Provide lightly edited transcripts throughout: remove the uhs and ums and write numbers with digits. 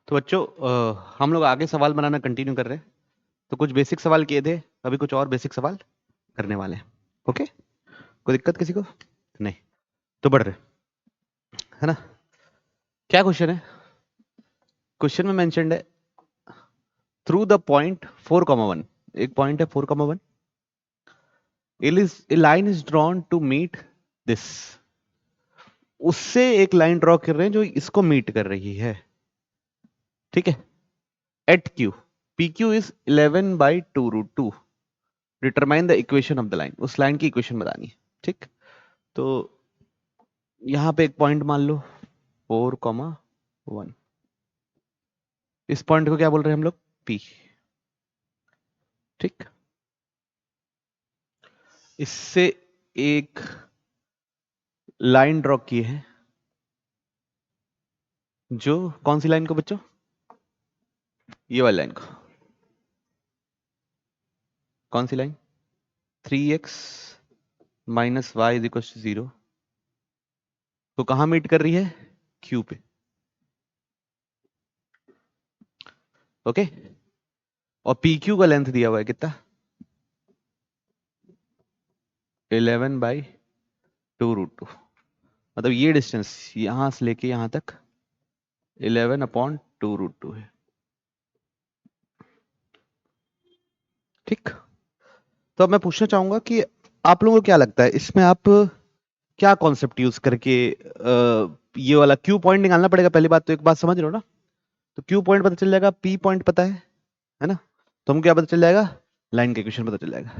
तो बच्चों हम लोग आगे सवाल बनाना कंटिन्यू कर रहे हैं। तो कुछ बेसिक सवाल किए थे, अभी कुछ और बेसिक सवाल करने वाले हैं। ओके, कोई दिक्कत किसी को? नहीं। तो बढ़ रहे, है ना? क्या क्वेश्चन है? क्वेश्चन में मेंशन्ड है थ्रू द पॉइंट 4,1। एक पॉइंट है 4,1। A line is drawn to meet this। उससे एक लाइन ड्रॉ कर रहे हैं जो इसको मीट कर रही है। ठीक है। At Q, P Q is 11/2√2। Determine the equation of the line. उस लाइन की इक्वेशन बतानी है। ठीक। तो यहां पे एक पॉइंट मान लो 4,1। इस पॉइंट को क्या बोल रहे हैं हम लोग? पी। ठीक। इससे एक लाइन ड्रॉ की है, जो कौन सी लाइन को बच्चों? ये वाली लाइन को। कौन सी लाइन? 3x - y = 0 तो कहां मीट कर रही है? क्यू पे। ओके। और पी क्यू का लेंथ दिया हुआ है कितना? 11/2√2। मतलब ये डिस्टेंस यहां से लेके यहां तक 11/2√2 है। ठीक। तो अब मैं पूछना चाहूंगा कि आप लोगों को क्या लगता है इसमें आप क्या कॉन्सेप्ट यूज करके ये वाला क्यू पॉइंट निकालना पड़ेगा। पहली बात तो एक बात समझ रहे हो ना? तो क्यू पॉइंट पता चल जाएगा, पी पॉइंट पता है ना? तो हमको क्या पता चल जाएगा? लाइन का इक्वेशन पता चल जाएगा।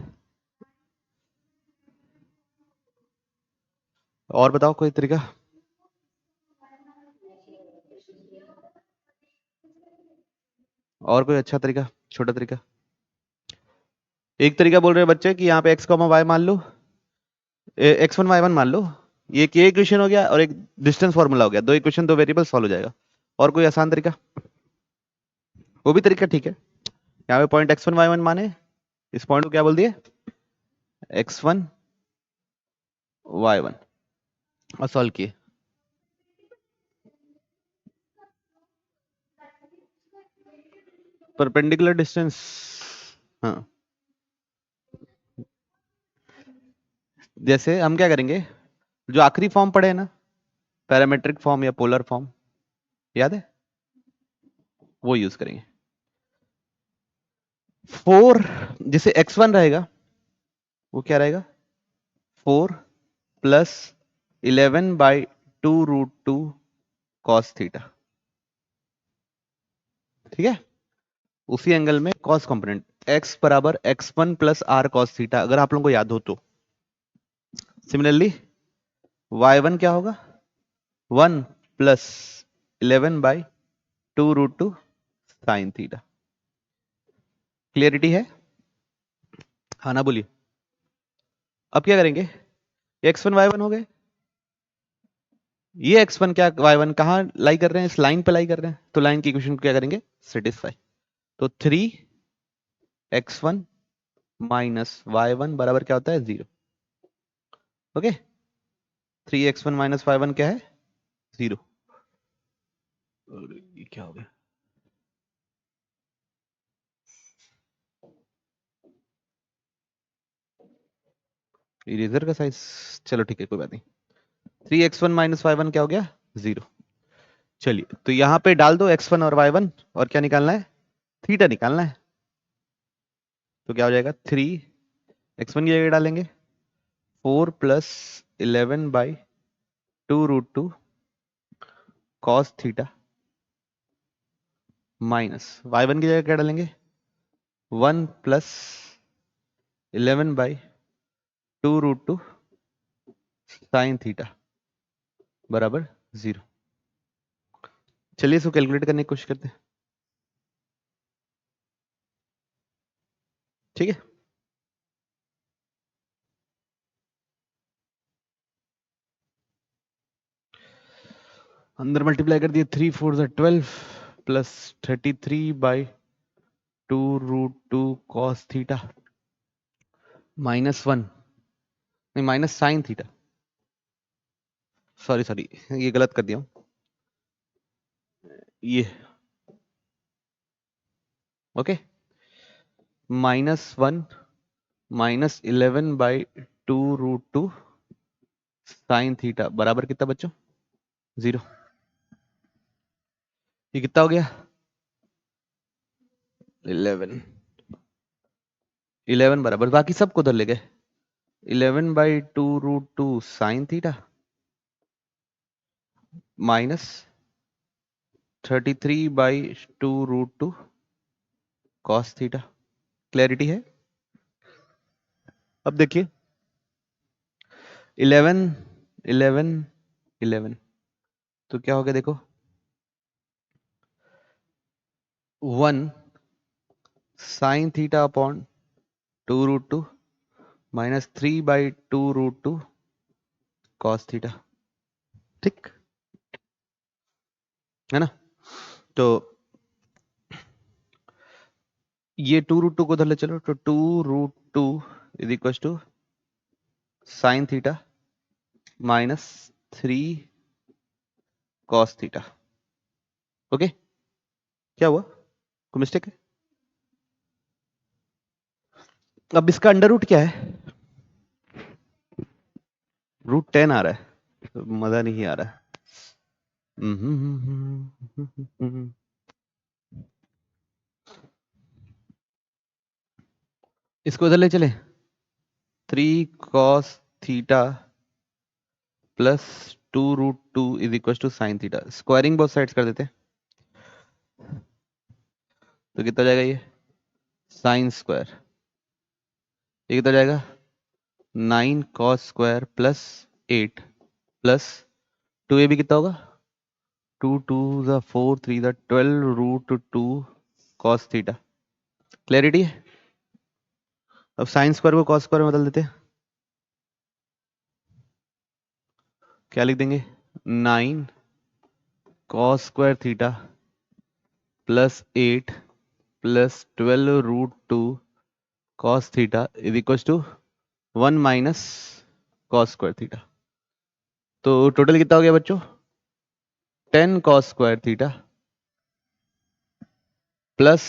और बताओ कोई तरीका? और कोई अच्छा तरीका, छोटा तरीका? एक तरीका बोल रहे हैं बच्चे कि यहाँ पे x, y मान लो, x1 y1 मान लो। ये एक इक्वेशन हो गया और एक डिस्टेंस फॉर्मूला हो गया। दो इक्वेशन, दो वेरिएबल, सॉल्व हो जाएगा। और कोई आसान तरीका? वो भी तरीका ठीक है। यहाँ पे पॉइंट x1 y1 माने, इस पॉइंट को क्या बोल दिए? x1 y1 और सॉल्व किए। Perpendicular distance. हाँ, जैसे हम क्या करेंगे, जो आखिरी फॉर्म पढ़े हैं ना, पैरामेट्रिक फॉर्म या पोलर फॉर्म, याद है? वो यूज करेंगे। 4 जैसे x1 रहेगा, वो क्या रहेगा? 4 + 11/2√2 cos थीटा। ठीक है। उसी एंगल में cos कंपोनेंट x बराबर x1 + r cos थीटा, अगर आप लोगों को याद हो तो। सिमिलरली y1 क्या होगा? 1 + 11/2√2 sin थीटा। क्लियरिटी है? हाँ ना बोलिए। अब क्या करेंगे? x1 y1 हो गए। ये x1 क्या y1 कहाँ लाई कर रहे हैं? इस लाइन पे लाई कर रहे हैं, तो लाइन की इक्वेशन को क्या करेंगे? सेटिस्फाई। तो 3x1 - y1 बराबर क्या होता है? 0। ओके। 3x1 - y1 क्या है? 0। ये क्या हो गया? इरेजर का साइज, चलो ठीक है कोई बात नहीं। 3x1 - y1 क्या हो गया? 0। चलिए तो यहां पे डाल दो x1 और y1, और क्या निकालना है? थीटा निकालना है। तो क्या हो जाएगा? 3x1 की जगह डालेंगे 4 + 11/2√2 cos थीटा, माइनस y1 की जगह क्या डालेंगे? 1 + 11/2√2 sin थीटा बराबर 0। चलिए इसको कैलकुलेट करने की कोशिश करते हैं। ठीक है। अंदर मल्टीप्लाई कर दिए, 3 4 12 + 33/2√2 cos थीटा -1, नहीं minus sine theta. Sorry sorry, ये गलत कर दिया हूं। ये ओके, -1 -11/2√2 साइन थीटा बराबर कितना बच्चों? 0। ये कितना हो गया? 11 बराबर, बाकी सबको उधर ले गए। 11/2√2 sine theta minus 33/2√2 cos theta. Clarity है? अब देखिए 11 11 11 तो क्या हो गया देखो, 1 sine theta upon 2√2 -3/2√2 cos theta. ठीक है ना? तो ये 2√2 को उधर ले चलो, तो 2√2 is equal to sine theta -3 cos theta. Okay, क्या हुआ? कोई मिस्टेक है? अब इसका अंडर रूट क्या है? √10 आ रहा है, तो मजा नहीं आ रहा है। इसको इधर ले चले, 3 cos theta plus 2√2 is equal to sine theta. Squaring both sides कर देते हैं, तो कितना हो जाएगा ये? Sine square. ये कितना हो जाएगा? 9 cos स्क्वायर प्लस 8 प्लस 2, ये भी कितना होगा? 2 2 ज़ा 4 3 ज़ा 12√2 cos थीटा। क्लैरिटी है? अब साइन स्क्वायर को cos स्क्वायर में बदल देते हैं, क्या लिख देंगे? 9 cos square theta plus 8 plus 12√2 cos theta is equal to 1 minus cos square theta. तो टोटल कितना हो गया बच्चों? 10 cos square theta plus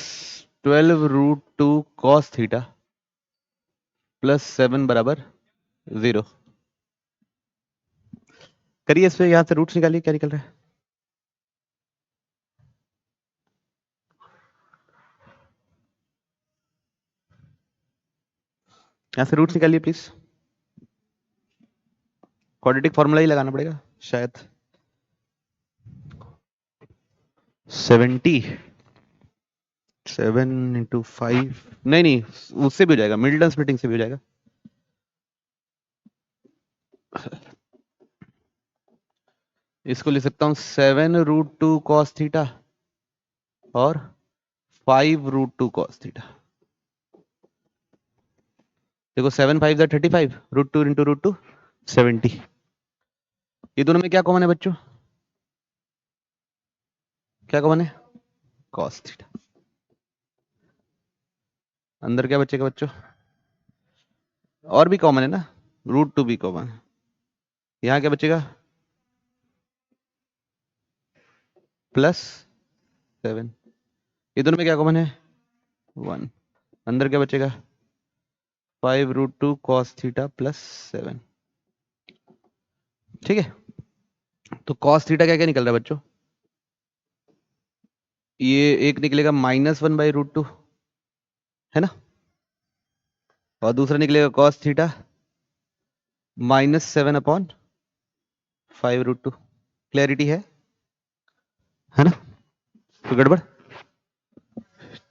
12√2 cos theta plus 7 बराबर 0। करिए इस पे, यहां से रूट्स निकालिए, क्या निकल रहा है? यहां से रूट्स निकालिए प्लीज। क्वाड्रेटिक फॉर्मूला ही लगाना पड़ेगा शायद। 70 7 × 5, नहीं नहीं, उससे भी हो जाएगा, मिडल स्प्लिटिंग से भी हो जाएगा। इसको लिख सकता हूं 7√2 cos थीटा और 5√2 cos थीटा। देखो 7 5 ज़ा 35, √2 × √2 70। ये दोनों में क्या कॉमन है बच्चों? क्या कॉमन है? cos theta. अंदर क्या बचेगा बच्चों? और भी कॉमन है ना, √2 भी कॉमन है। यहाँ क्या बचेगा? +7। ये दोनों में क्या कॉमन है? 1। अंदर क्या बचेगा? 5√2 cos थीटा प्लस 7। ठीक है, तो cos थीटा क्या क्या निकल रहा है बच्चों? ये एक निकलेगा -1/√2, है ना? और दूसरा निकलेगा cos थीटा -7/5√2। क्लैरिटी है ना? तो गड़बड़?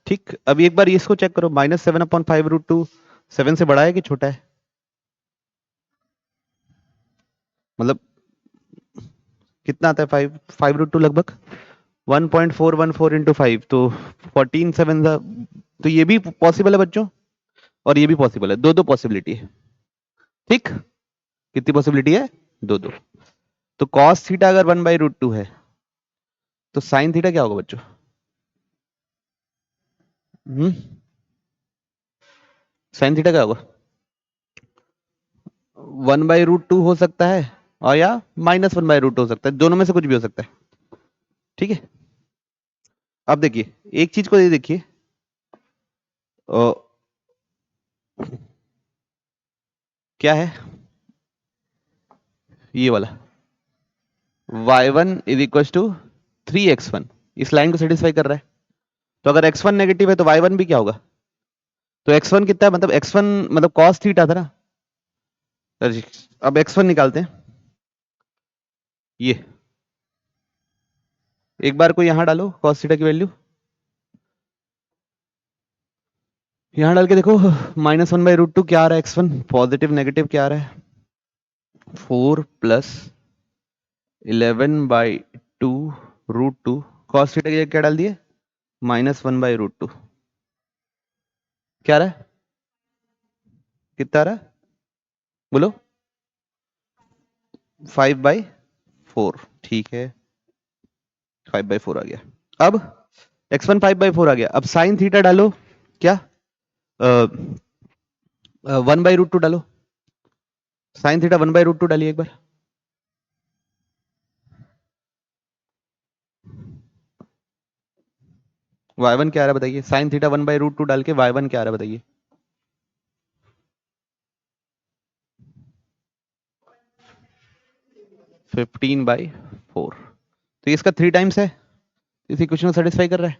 ठीक, अभी एक बार इसको चेक करो, -7/5√2 7 से बड़ा है कि छोटा है? मतलब कितना आता है? 5√2 लगभग 1.414 × 5, तो 14 7 तो ये भी पॉसिबल है बच्चों, और ये भी पॉसिबल है। दो दो पॉसिबिलिटी है। ठीक, कितनी पॉसिबिलिटी है? दो दो। तो cos थीटा अगर 1/√2 है, तो साइन थीटा क्या होगा बच्चों? साइन थीटा क्या होगा? 1/√2 हो सकता है, और या -1/√2 हो सकता है, दोनों में से कुछ भी हो सकता है। ठीक है, अब देखिए एक चीज को ये देखिए, क्या है ये वाला y1 is equal to 3x1, इस लाइन को सेटिस्फाई कर रहा है। तो अगर x1 नेगेटिव है तो y1 भी क्या होगा? तो x1 कितना है, मतलब x1 मतलब cos थीटा था ना। अब x1 निकालते हैं। ये एक बार को यहां डालो cos थीटा की वैल्यू, यहां डाल के देखो -1/√2 क्या आ रहा है, x1 पॉजिटिव नेगेटिव क्या आ रहा है, 4 प्लस 11/2√2, cos थीटा की जगह क्या डाल दिए, -1/√2, क्या आ रहा है, कितना आ रहा है बोलो, 5/4, ठीक है 5/4 आ गया। अब x1 5/4 आ गया, अब साइन थीटा डालो, क्या 1/√2 डालो, साइन थीटा 1/√2 डालिए एक बार। y1 क्या आ रहा है बताइए, साइन थीटा 1/√2 डाल के y1 क्या आ रहा है बताइए। फिफ्टीन बाई फोर, तो इसका 3 टाइम्स है, इस इक्वेशन को सेटिस्फाई कर रहा है।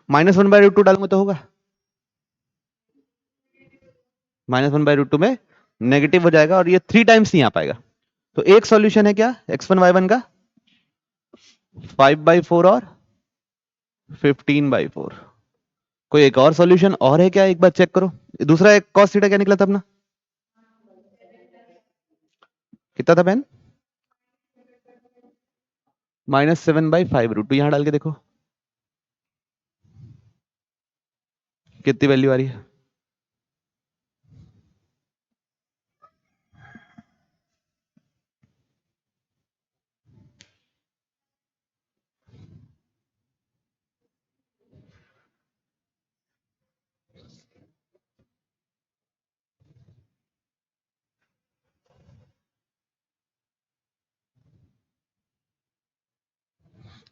-1/√2 डालूंगा तो होगा, -1/√2 में नेगेटिव हो जाएगा और ये 3 टाइम्स नहीं आ पाएगा। तो एक सॉल्यूशन है क्या x1 y1 का, 5/4 और 15/4। कोई एक और सॉल्यूशन और है क्या, एक बार चेक करो। दूसरा एक cos थीटा क्या निकला था अपना, कितना था बहन, -7/5√2, यहां डाल के देखो कितनी वैल्यू आ रही है।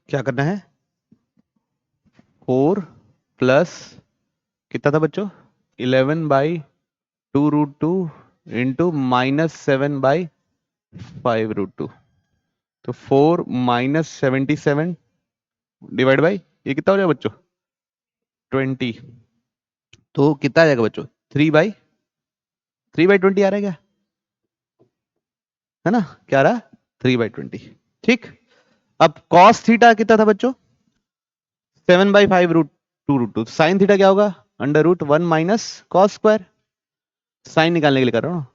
क्या करना है, 4 प्लस कितना था बच्चों, 11/2√2 इंटू -7/5√2, तो 4 -77 डिवाइड बाई ये कितना हो जाएगा बच्चों, 20, तो कितना आ जाएगा बच्चों, 3/20 आ रहा है क्या, है ना, क्या आ रहा है 3/20, ठीक। अब cos थीटा कितना था बच्चों, 7/5√2, साइन थीटा क्या होगा, √1 माइनस कॉस स्क्वायर, साइन निकालने के लिए कर रहा हूँ,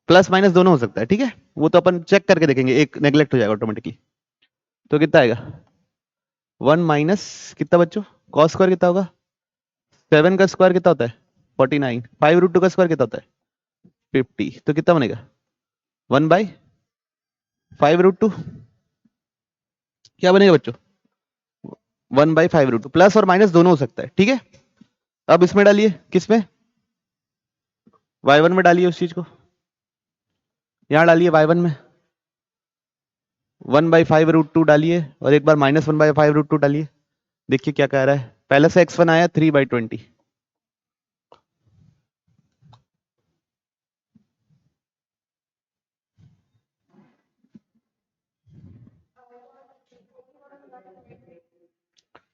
प्लस माइनस दोनों हो सकता है, ठीक है, वो तो अपन चेक करके देखेंगे, एक नेग्लेक्ट हो जाएगा ऑटोमेटिकली। तो कितना आएगा, 1 माइनस कितना बच्चों, कॉस स्क्वायर कितना होगा, 7 का स्क्वायर कितना होता है 49, 5√2 का स्क्वायर कितना होता है 50, तो कितना बनेगा 1/5√2, क्या बनेगा बच्चों 1/5√2, प्लस और माइनस दोनों हो सकता है, ठीक है। अब इसमें डालिए, किसमें, y1 में डालिए उस चीज को, यहां डालिए y1 में 1/5√2 डालिए और एक बार -1/5√2 डालिए, देखिए क्या कह रहा है, पहले से x1 आया 3/20,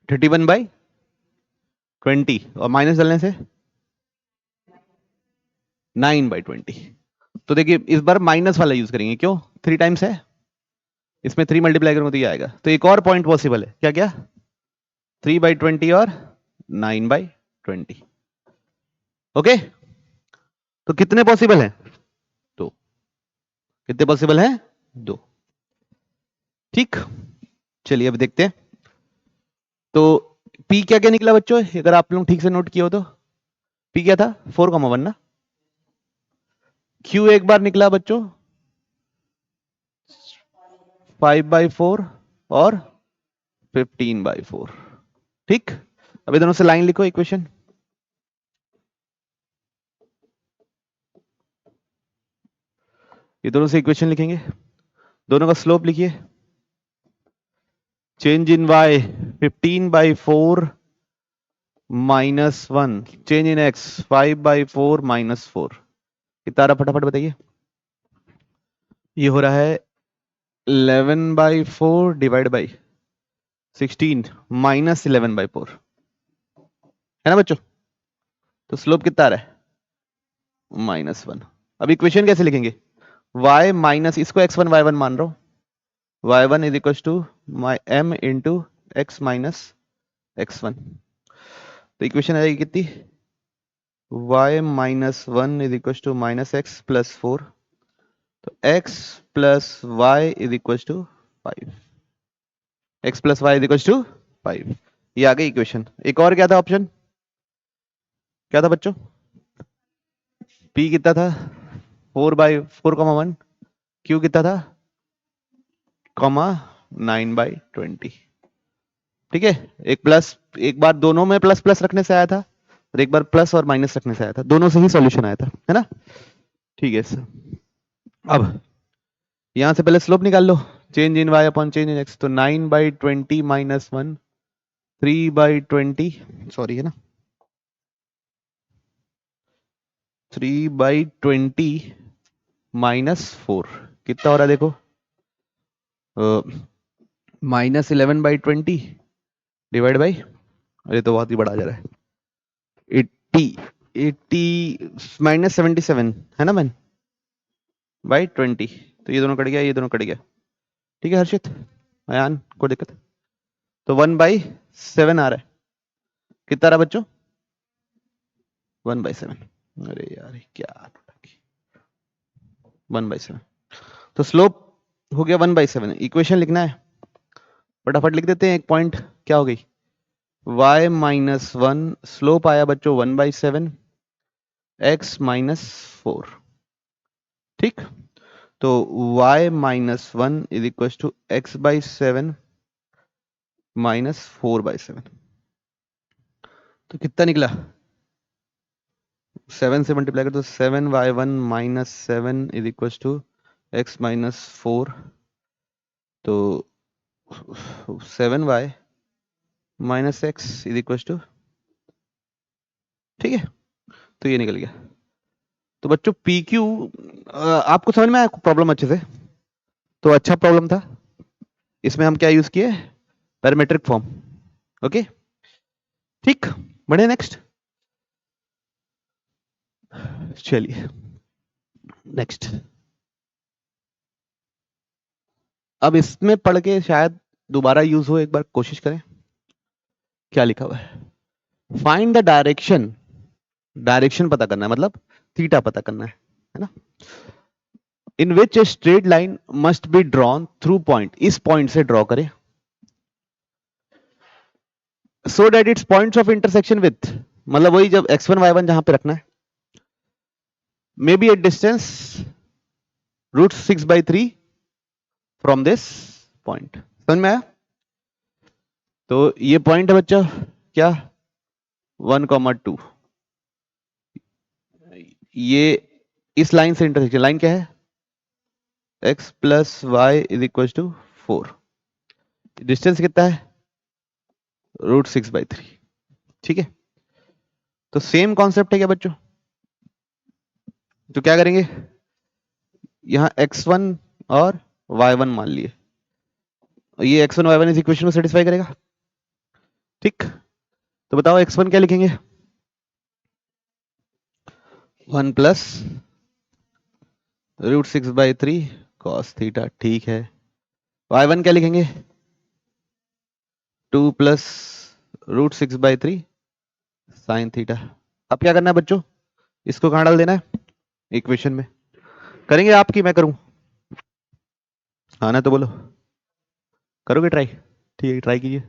(31/20) और माइनस डालने से 9/20। तो देखिए इस बार माइनस वाला यूज करेंगे, क्यों 3 टाइम्स है, इसमें 3 मल्टीप्लाई करूंगा तो ये आएगा। तो एक और पॉइंट पॉसिबल है, क्या क्या, 3/20 और 9/20, ओके। तो कितने पॉसिबल हैं, दो, कितने पॉसिबल हैं, दो, ठीक। चलिए अब देखते हैं, तो P क्या क्या निकला बच्चों, अगर आप लोग ठीक से नोट किए हो तो P क्या था 4,1 ना, Q एक बार निकला बच्चों 5/4 और 15/4, ठीक। अभी दोनों से लाइन लिखो इक्वेशन, ये दोनों से इक्वेशन लिखेंगे, दोनों का स्लोप लिखिए, change in y 15/4 -1 change in x 5/4 -4 कितना आ रहा फटाफट बताइए। ये हो रहा है 11/4 डिवाइड बाई 16 -11/4 है ना बच्चों। तो स्लोप कितना आ रहा है -1। अब इक्वेशन कैसे लिखेंगे y माइनस इसको x1 y1 मान रहा हूं y1 is equal to m into x minus x1। तो इक्वेशन आ जाएगी कितनी y minus 1 is equal to -x+4। तो x plus Y is equal to 5। x plus Y is equal to 5। ये आ गई इक्वेशन। एक और क्या था ऑप्शन क्या था बच्चों p कितना था 4/4, 1 q कितना था 9/20। ठीक है एक प्लस एक बार दोनों में प्लस प्लस रखने से आया था और एक बार प्लस और माइनस रखने से आया था दोनों से ही सॉल्यूशन आया था है ना। ठीक है सर अब यहां से पहले स्लोप निकाल लो change in Y upon change in X. तो 9/20 -1 3/20 सॉरी है ना 3/20 -4 कितना हो रहा है देखो -11/20 डिवाइड बाई अरे तो बहुत ही बड़ा आ जा रहा है 80 -77 है ना मैन बाई 20। तो ये दोनों कट गया ये दोनों कट गया। ठीक है हर्षित अयान कोई दिक्कत। तो 1/7 आ रहा है कितना रहा बच्चों 1/7। अरे यार क्या 1/7। तो स्लोप हो गया 1/7। इक्वेशन लिखना है फटाफट लिख देते हैं एक पॉइंट क्या हो गई y -1 स्लोप आया बच्चों 1/7 x-4। ठीक तो y -1 is equal to x/7 -4/7। तो कितना निकला 7 से मल्टीप्लाई कर तो 7y1 -7 is equal to x-4। तो 7y -x is equal to ठीक है तो ये निकल गया। तो बच्चों पी क्यू आपको समझ में आया प्रॉब्लम अच्छे से। तो अच्छा प्रॉब्लम था इसमें हम क्या यूज किए पैरामेट्रिक फॉर्म। ओके ठीक बढ़े नेक्स्ट चलिए नेक्स्ट। अब इसमें पढ़ के शायद दोबारा यूज हो एक बार कोशिश करें क्या लिखा हुआ है फाइंड द डायरेक्शन। डायरेक्शन पता करना है मतलब थीटा पता करना है ना in which a straight line must be drawn through point इस पॉइंट से ड्रॉ करें so that its points of intersection with मतलब वही जब x1 y1 जहां पे रखना है may be a distance √6/3 from this point. समझ में आया। तो ये पॉइंट है बच्चा क्या 1,2 ये इस लाइन से इंटरसेक्शन लाइन क्या है x plus Y is equal to 4 distance कितना है √6/3। ठीक है तो सेम कॉन्सेप्ट है क्या बच्चों। तो क्या करेंगे यहां x1 और y1 मान लिए ये x1 y1 इस इक्वेशन को सेटिस्फाई करेगा। ठीक तो बताओ x1 क्या लिखेंगे 1 प्लस √6/3 cos थीटा ठीक है। y1 क्या लिखेंगे 2 प्लस √6/3 साइन थीटा। अब क्या करना है बच्चों इसको कहां डाल देना है इक्वेशन में करेंगे आपकी मैं करूं हाँ ना तो बोलो करोगे ट्राई ठीक है ट्राई कीजिए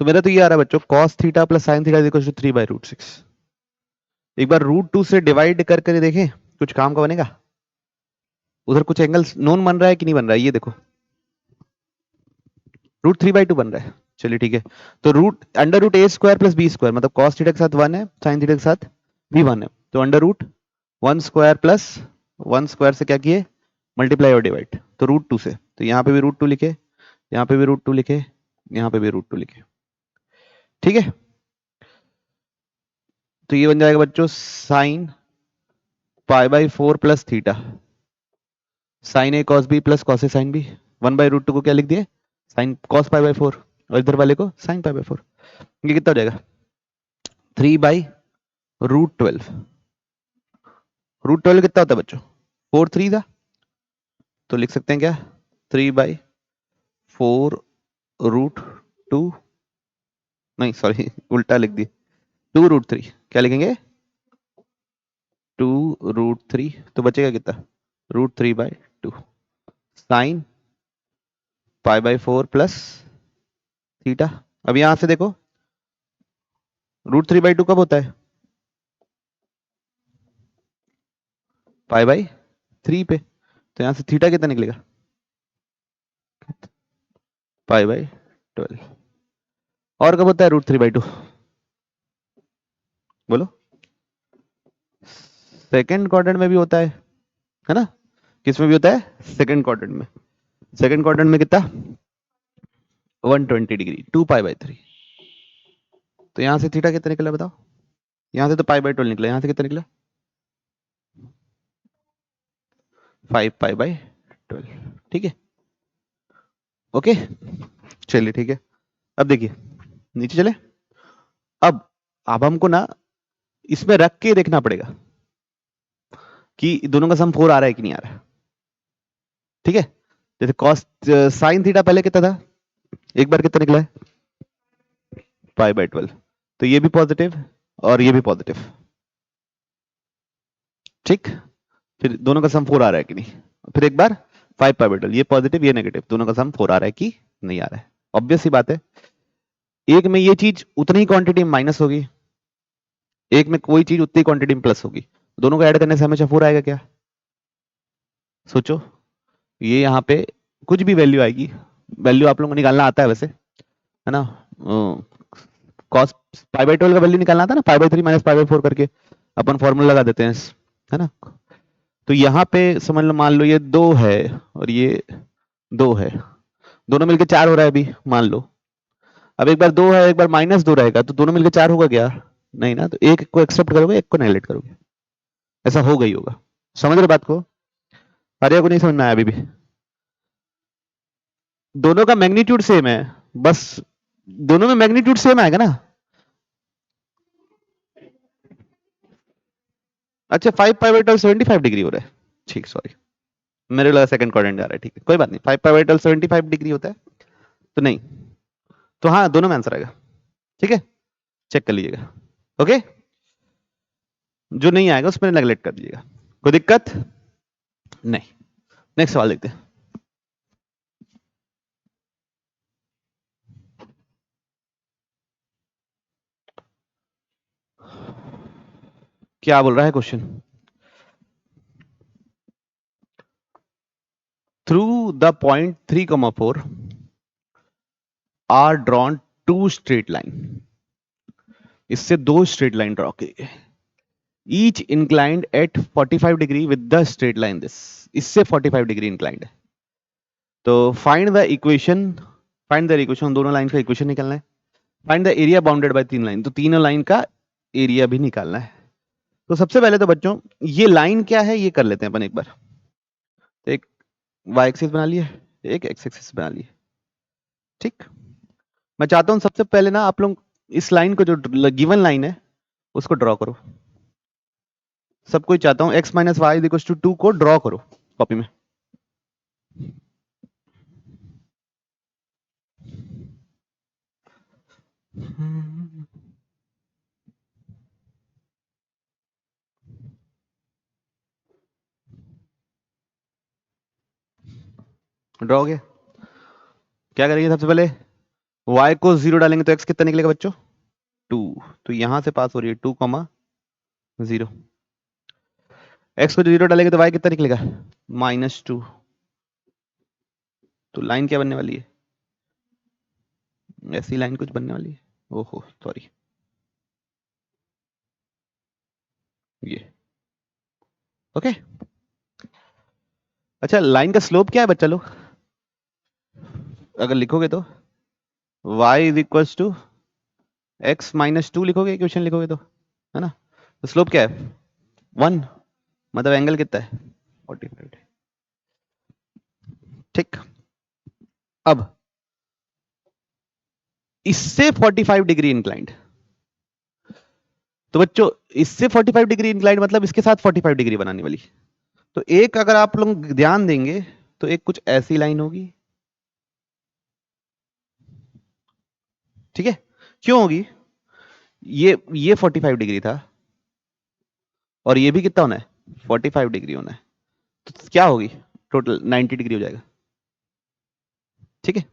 तो मेरा तो ये आ रहा है बच्चों, cos theta plus sine theta equal to 3/√6। एक बार √2 से डिवाइड करके देखें कुछ काम का बनेगा। उधर कुछ एंगल नोन बन रहा है कि नहीं बन रहा है, ये देखो √3/2 बन रहा है। चलिए ठीक है, तो √√a² प्लस b² मतलब cos थीटा के साथ 1 है, sin थीटा के साथ भी 1 है, तो √1² प्लस 1² से क्या किए, मल्टीप्लाई और डिवाइड, तो √2 से, तो यहाँ पे भी √2 लिखे, यहाँ पे भी √2 लिखे, यहाँ पे भी √2 लिखे। ठीक है, तो ये बन जाएगा बच्चों sin π/4 plus theta, sin a cos b plus cos a sin b, 1/√2 को क्या लिख दिए, sin cos π/4, और इधर वाले को sin π/4। ये कितना हो जाएगा, 3/√12। √12 कितना होता है बच्चों, 4 3 था, तो लिख सकते हैं क्या, 3/4√2, नहीं सॉरी उल्टा लिख दिए, 2√3, क्या लिखेंगे 2√3, तो बचेगा कितना, √3/2 sin π/4 प्लस थीटा। अब यहां से देखो √3/2 कब होता है, π/3 पे, तो यहां से थीटा कितना निकलेगा, π/12। और कब होता है √3/2, बोलो, सेकंड क्वाड्रेंट में भी होता है ना, किस में भी होता है, सेकंड क्वाड्रेंट में, सेकंड क्वाड्रेंट में कितना 120 डिग्री, 2π/3। तो यहां से थीटा कितना निकला बताओ, यहां से तो π/12 निकला, यहां से कितना निकला 5π/12। ठीक है, ओके, चलिए ठीक है। अब देखिए नीचे चले, अब हमको ना इसमें रख के देखना पड़ेगा कि दोनों का सम 4 आ रहा है कि नहीं आ रहा है। ठीक है, जैसे cos sin थीटा पहले कितना था, एक बार कितना निकला है π/12, तो ये भी पॉजिटिव और ये भी पॉजिटिव। ठीक, फिर दोनों का सम 4 आ रहा है कि नहीं, फिर एक बार 5π/12, ये पॉजिटिव ये नेगेटिव, दोनों का सम 4 आ रहा है कि नहीं आ रहा है। ऑब्वियस सी बात है, एक में ये चीज उतनी ही क्वांटिटी में माइनस होगी, एक में कोई चीज उतनी क्वांटिटी में प्लस होगी, दोनों को ऐड करने से हमेशा 4 आएगा क्या, सोचो। ये यहाँ पे कुछ भी वैल्यू आएगी, वैल्यू आप लोगों को निकालना आता है वैसे, है ना, cos π/12 का वैल्यू निकालना आता है ना, π/3 माइनस π/4 करके अपन फॉर्मूला लगा देते हैं, है ना। तो यहाँ पे समझ लो, मान लो ये 2 है और ये 2 है, दोनों मिलके 4 हो रहा है अभी मान लो। अब एक बार 2 है एक बार -2 रहेगा, तो दोनों मिलके 4 होगा क्या, नहीं ना, तो एक को एक्सेप्ट करोगे एक को नेगलेक्ट करोगे, ऐसा होगा ही होगा। समझ रहे बात को, अरे को नहीं समझ में आया अभी भी, दोनों का मैग्नीट्यूड सेम है, बस दोनों में मैग्नीट्यूड सेम आएगा ना। अच्छा 5π/12 75 डिग्री हो रहा है, ठीक सॉरी, मेरे लगा सेकंड क्वाड्रेंट जा रहा है, ठीक है कोई बात नहीं, 5π/12 75 डिग्री होता है, तो नहीं, तो हाँ दोनों में आंसर आएगा। ठीक है, चेक कर लीजिएगा, ओके, जो नहीं आएगा उसमें नेगलेक्ट कर दीजिएगा, कोई दिक्कत नहीं। नेक्स्ट सवाल देखते हैं, क्या बोल रहा है question, through the point 3,4 are drawn 2 straight line, इससे 2 स्ट्रेट लाइन ड्रॉ की गई, each inclined at 45 degree with the straight line this, इससे 45 डिग्री इंक्लाइंड है, तो फाइंड द इक्वेशन, दोनों लाइन का इक्वेशन निकालना है, find the area bounded by 3 line, तो तीनों लाइन का एरिया भी निकालना है। तो सबसे पहले तो बच्चों ये लाइन क्या है ये कर लेते हैं अपन एक बार, तो एक y एक्सिस बना लिए, एक x एक्सिस बना लिए। ठीक, मैं चाहता हूं सबसे पहले ना आप लोग इस लाइन को, जो गिवन लाइन है उसको ड्रॉ करो, सबको चाहता हूं x minus Y equal to 2 को ड्रॉ करो कॉपी में। ड्रॉ हो गया, क्या करेंगे सबसे पहले, y को 0 डालेंगे तो x कितना निकलेगा बच्चों? 2। तो यहां से पास हो रही है 2,0। x को 0 डालेंगे तो y कितना निकलेगा? -2। तो लाइन क्या बनने वाली है? ऐसी लाइन कुछ बनने वाली है। ओहो सॉरी, ये ओके। अच्छा, लाइन का स्लोप क्या है बच्चा लोग? अगर लिखोगे तो y is equal to x -2 लिखोगे, इक्वेशन लिखोगे तो, है ना? तो स्लोप क्या है? 1। मतलब एंगल कितना है? 45। ठीक। अब इससे 45 डिग्री इंक्लाइंड, तो बच्चों इससे 45 डिग्री इंक्लाइंड मतलब इसके साथ 45 डिग्री बनाने वाली। तो एक अगर आप लोग ध्यान देंगे तो एक कुछ ऐसी लाइन होगी, ठीक है? क्यों होगी? ये 45 डिग्री था और ये भी कितना होना है? 45 डिग्री होना है। तो क्या होगी? टोटल 90 डिग्री हो जाएगा। ठीक है,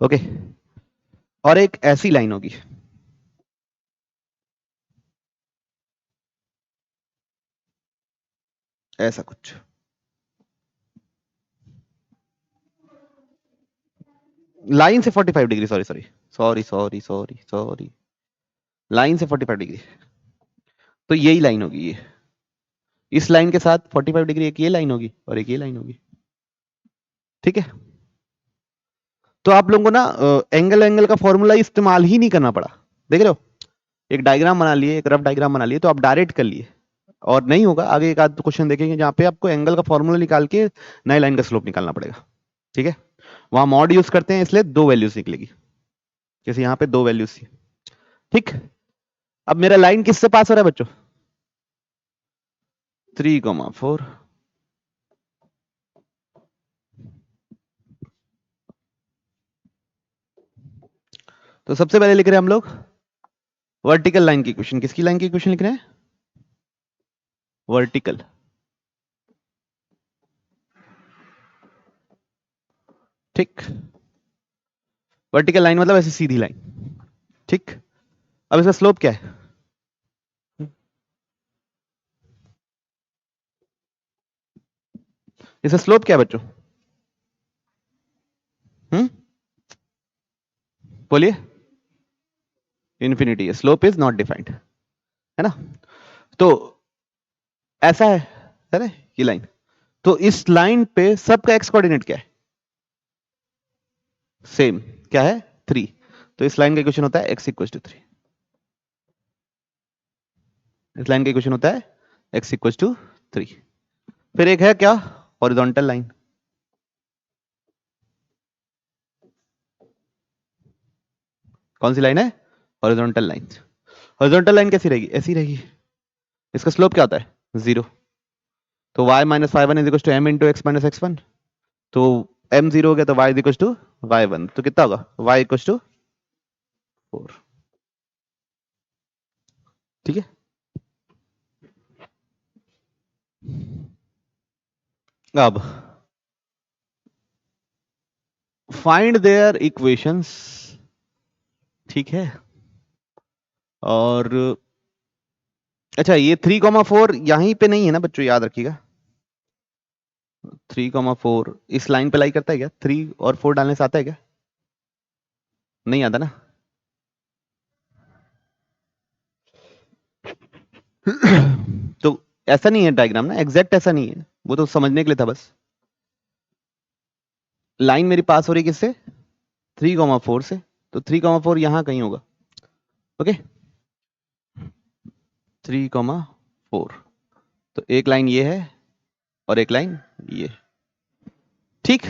ओके। और एक ऐसी लाइन होगी, ऐसा कुछ, लाइन से 45 degree, sorry sorry sorry sorry sorry sorry, line से 45 डिग्री। तो यही लाइन होगी ये, इस लाइन के साथ 45 डिग्री एक ये लाइन होगी और एक ये लाइन होगी। ठीक है, तो आप लोगों को ना एंगल का फॉर्मूला इस्तेमाल ही नहीं करना पड़ा। देख रहे हो, एक डायग्राम बना लिए, एक रफ डायग्राम बना लिए, तो आप डायरेक्ट कर लिए। और नहीं होगा, आगे एक आध क्वेश्चन देखेंगे जहां पे आपको एंगल का फॉर्मूला निकाल के नए लाइन का स्लोप निकालना पड़ेगा। ठीक है, वहां मॉड यूज करते हैं इसलिए 2 वैल्यूज निकलेगी, जैसे यहाँ पे 2 वैल्यूज थी। ठीक, अब मेरा लाइन किससे पास हो रहा है बच्चों? 3,4। तो सबसे पहले लिख रहे हैं हम लोग वर्टिकल लाइन की इक्वेशन। किसकी लाइन की इक्वेशन लिख रहे हैं? वर्टिकल। ठीक, वर्टिकल लाइन मतलब ऐसी सीधी लाइन। ठीक, अब इसका स्लोप क्या है? इसका स्लोप क्या है बच्चों? बोलिए। इन्फिनिटी है, स्लोप इज नॉट डिफाइंड, है ना? तो ऐसा है ना ये लाइन। तो इस लाइन पे सबका एक्स कोऑर्डिनेट क्या है? सेम, क्या है? 3। तो इस लाइन का इक्वेशन होता है एक्स इक्वल टू 3। इस लाइन का इक्वेशन होता है एक्स इक्वल टू 3। फिर एक है क्या? Horizontal line. कौन सी लाइन है? Horizontal line. हॉरिजॉन्टल लाइन कैसी रहेगी? ऐसी रहेगी। इसका स्लोप क्या होता है? 0। तो y minus five one is equal to M into x minus X one. तो m 0 हो गया तो y is equal to y1। तो कितना होगा? y equal to 4। ठीक है, अब फाइंड देयर इक्वेशंस। ठीक है, और अच्छा ये 3,4 यहीं पे नहीं है ना बच्चों, याद रखिएगा। 3,4 इस लाइन पे लाई करता है क्या? 3 और 4 डालने से आता है क्या? नहीं आता ना। तो ऐसा नहीं है डायग्राम ना, एग्जैक्ट ऐसा नहीं है, वो तो समझने के लिए था बस। लाइन मेरी पास हो रही है किससे? 3,4 से। तो 3,4 यहां कहीं होगा। ओके, 3,4। तो एक लाइन ये है और एक लाइन ये। ठीक,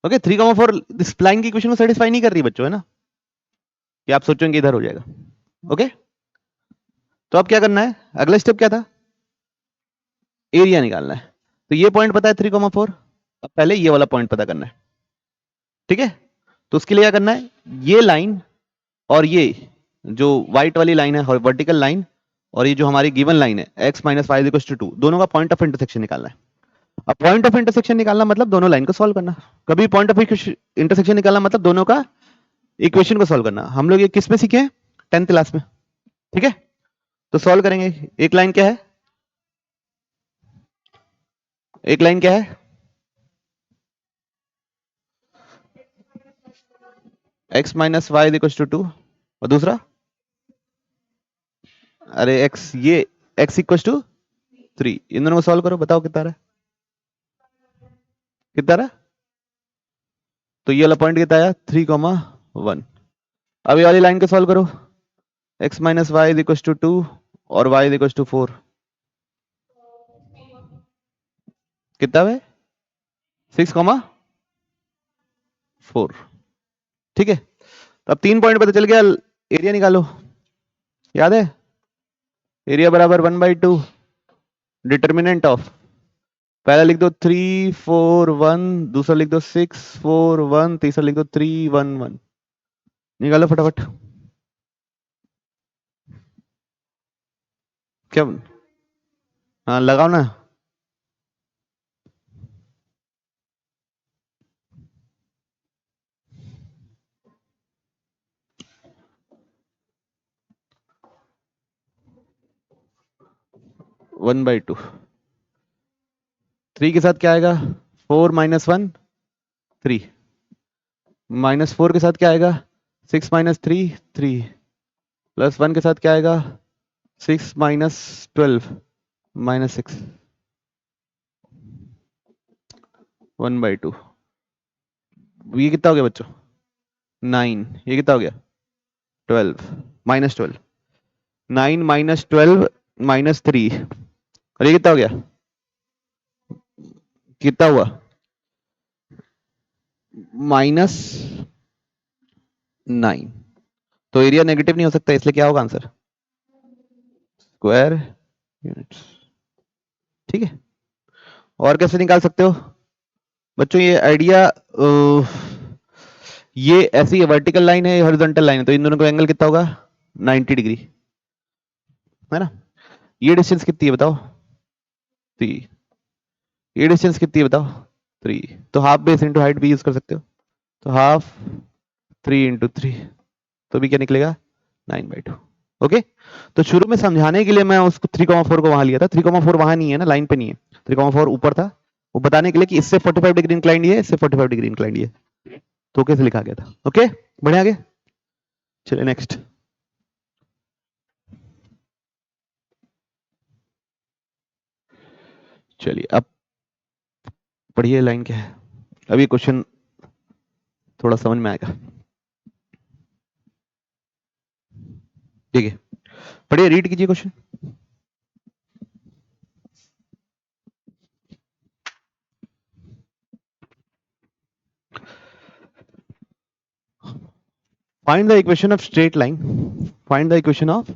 ओके। 3,4 इस लाइन की इक्वेशन को सेटिस्फाई नहीं कर रही बच्चों, है ना? कि आप सोचेंगे इधर हो जाएगा। ओके, तो अब क्या करना है? अगला स्टेप क्या था? एरिया निकालना है। तो ये पॉइंट पता है 3,4। अब पहले ये वाला पॉइंट पता करना है। ठीक है, तो उसके लिए क्या करना है? ये लाइन और ये जो व्हाइट वाली लाइन है वर्टिकल लाइन, और ये जो हमारी गिवन लाइन है x minus five equal to 2, दोनों का पॉइंट ऑफ इंटरसेक्शन निकालना है। अब पॉइंट ऑफ इंटरसेक्शन निकालना मतलब दोनों लाइन को सॉल्व करना, कभी पॉइंट ऑफ इंटरसेक्शन निकालना मतलब दोनों का इक्वेशन को सॉल्व करना। हम लोग ये किस में सीखे हैं? 10th क्लास में। ठीक है, तो सॉल्व करेंगे। एक लाइन क्या है? एक लाइन क्या है? x minus Y equal to 2, और दूसरा अरे x, ये x इक्वल टू 3। इन दोनों को सॉल्व करो, बताओ कितना रहा, कितना रहा? तो ये वाला पॉइंट कितना आया? 3,1। अब ये वाली लाइन को सॉल्व करो, x minus Y equal to 2 और y इक्वल टू 4। कितना है? 6,4। ठीक है, तो अब 3 पॉइंट पता चल गया। एरिया निकालो, याद है? एरिया बराबर 1/2 डिटर्मिनेंट ऑफ, पहला लिख दो 3 4 1, दूसरा लिख दो 6 4 1, तीसरा लिख दो 3 1 1। निकालो फटाफट। क्या? हाँ लगाओ ना। वन बाई टू, 3 के साथ क्या आएगा? 4 माइनस 1 3, माइनस 4 के साथ क्या आएगा? 6 माइनस 3 3, प्लस 1 के साथ क्या आएगा? 6 माइनस 12 माइनस 6। 1/2, ये कितना हो गया बच्चों? 9। ये कितना हो गया? 12 माइनस 12। 9 माइनस 12 माइनस 3, और ये कितना हो गया? कितना हुआ? -9। तो एरिया नेगेटिव नहीं हो सकता, इसलिए क्या होगा आंसर? Square units. ठीक है, और कैसे निकाल सकते हो बच्चों ये आइडिया? ये ऐसी वर्टिकल लाइन है, हॉरिजॉन्टल लाइन है, तो इन दोनों का एंगल कितना होगा? 90 डिग्री, है ना? ये डिस्टेंस कितनी है बताओ? 3। ये डिस्टेंस कितनी है बताओ? 3। तो हाफ बेस इंटू हाइट भी यूज कर सकते हो, तो हाफ 3 इंटू 3, तो भी क्या निकलेगा? 9/2। ओके, तो शुरू में समझाने के लिए मैं उसको 3,4 को वहां लिया था। 3,4 वहां नहीं है ना, लाइन पे नहीं है। 3,4 ऊपर था, वो बताने के लिए कि इससे 45 डिग्री इंक्लाइंड है, इससे 45 डिग्री इंक्लाइंड है, तो कैसे लिखा गया था। ओके, बढ़िया, आगे चलिए नेक्स्ट। चलिए अब पढ़िए लाइन क्या है। अब ये क्वेश्चन थोड़ा समझ में आएगा। ठीक है, पढ़िए, रीड कीजिए question. Find the equation of straight line. Find the equation of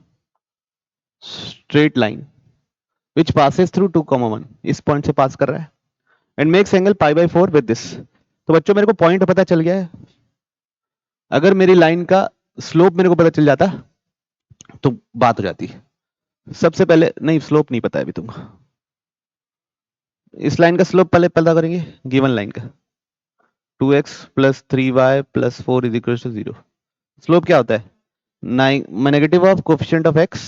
straight line which passes through 2,1। इस पॉइंट से पास कर रहा है and makes angle π/4 with this। तो बच्चों मेरे को पॉइंट पता चल गया है। अगर मेरी लाइन का स्लोप मेरे को पता चल जाता तो बात हो जाती। सबसे पहले नहीं, स्लोप नहीं पता है अभी तुमको। इस लाइन का स्लोप पहले पता करेंगे, गिवन लाइन का 2x plus 3y plus 4 is equal to 0। Slope क्या होता है? Negative of coefficient of x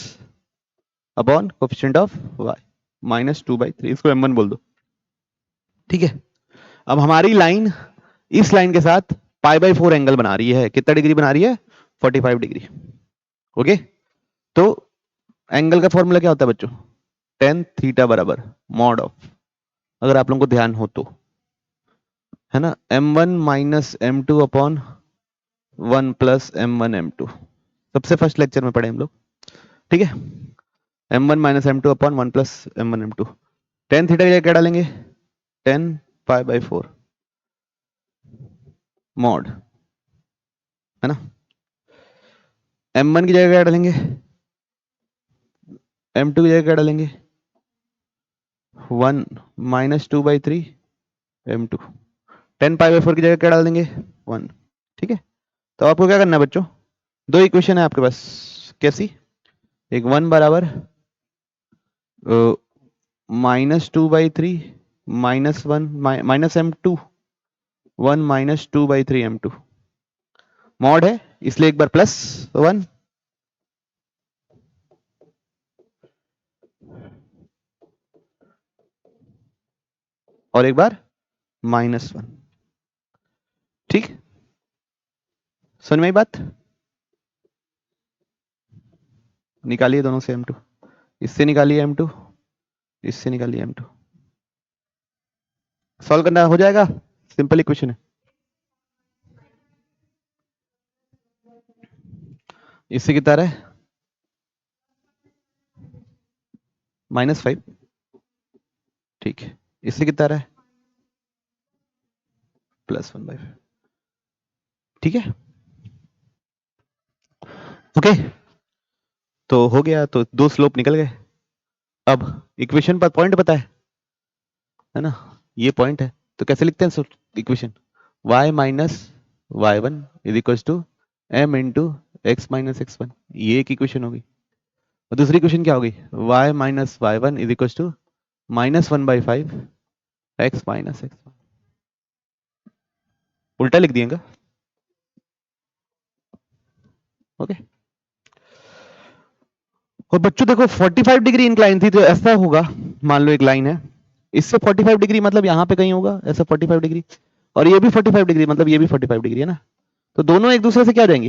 upon coefficient of y -2/3। इसको m1 बोल दो। ठीक है, अब हमारी लाइन इस लाइन के साथ π/4 एंगल बना रही है। कितना डिग्री बना रही है? 45 डिग्री। ओके, तो एंगल का फॉर्मूला क्या होता है बच्चों? tan थीटा बराबर मॉड ऑफ, अगर आप लोगों को ध्यान हो तो, है ना, m1 minus m2 upon 1 plus m1 m2। सबसे फर्स्ट लेक्चर में पढ़े हम लोग। ठीक है, m1 minus m2 upon 1 plus m1 m2। tan theta की जगह क्या डालेंगे? tan π/4 मॉड, है ना। m1 की जगह क्या डालेंगे? m2 की जगह क्या डालेंगे? 1 -2/3 m2। tan π/4 की जगह क्या डाल देंगे? 1। ठीक है, तो आपको क्या करना है बच्चों? दो इक्वेशन है आपके पास, कैसी? एक 1 बराबर -2/3 -1 माइनस m2 1 - 2/3 m2 मॉड है इसलिए एक बार +1 और एक बार -1। ठीक, समझ में आई बात? निकालिए दोनों से m2, इससे निकालिए m2, इससे निकालिए m2, सॉल्व करना हो जाएगा, सिंपल इक्वेशन है। इससे कितना रहा है -5, ठीक है। इससे कितना रहा है +1/5, ठीक है। ओके, तो हो गया, तो दो स्लोप निकल गए। अब इक्वेशन पर पॉइंट पता है ना, ये पॉइंट है, तो कैसे लिखते हैं equation? y - y1 = m × x - x1, ये एक इक्वेशन होगी। और दूसरी इक्वेशन क्या होगी? y - y1 = -1/5 x - x1। उल्टा लिख दिएगा। ओके, और बच्चों देखो 45 डिग्री इंक्लाइन थी, तो ऐसा होगा, मान लो एक लाइन है, इससे 45 डिग्री मतलब यहाँ पे कहीं होगा ऐसा 45 डिग्री, और ये भी 45 डिग्री मतलब ये भी 45 डिग्री है ना, तो दोनों एक दूसरे से क्या जाएंगे?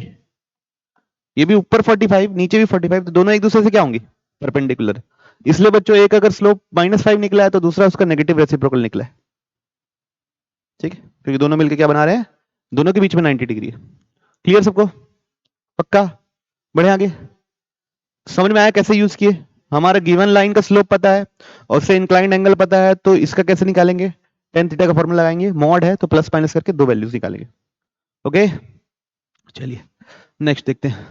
ये भी ऊपर 45 नीचे भी 45, तो दोनों एक दूसरे से क्या होंगे? परपेंडिकुलर। इसलिए बच्चों एक अगर स्लोप -5 निकला है तो दूसरा उसका नेगेटिव रेसिप्रोकल निकला है, ठीक है, क्योंकि दोनों मिलकर क्या बना रहे हैं? दोनों के बीच में 90 डिग्री है। क्लियर सबको? पक्का? बढ़े आगे। समझ में आया कैसे यूज किए? हमारा गिवन लाइन का स्लोप पता है और उससे इंक्लाइंड एंगल पता है, तो इसका कैसे निकालेंगे? tan थीटा का फॉर्मूला लगाएंगे, मॉड है तो प्लस माइनस करके दो वैल्यूज निकालेंगे। ओके, चलिए नेक्स्ट देखते हैं।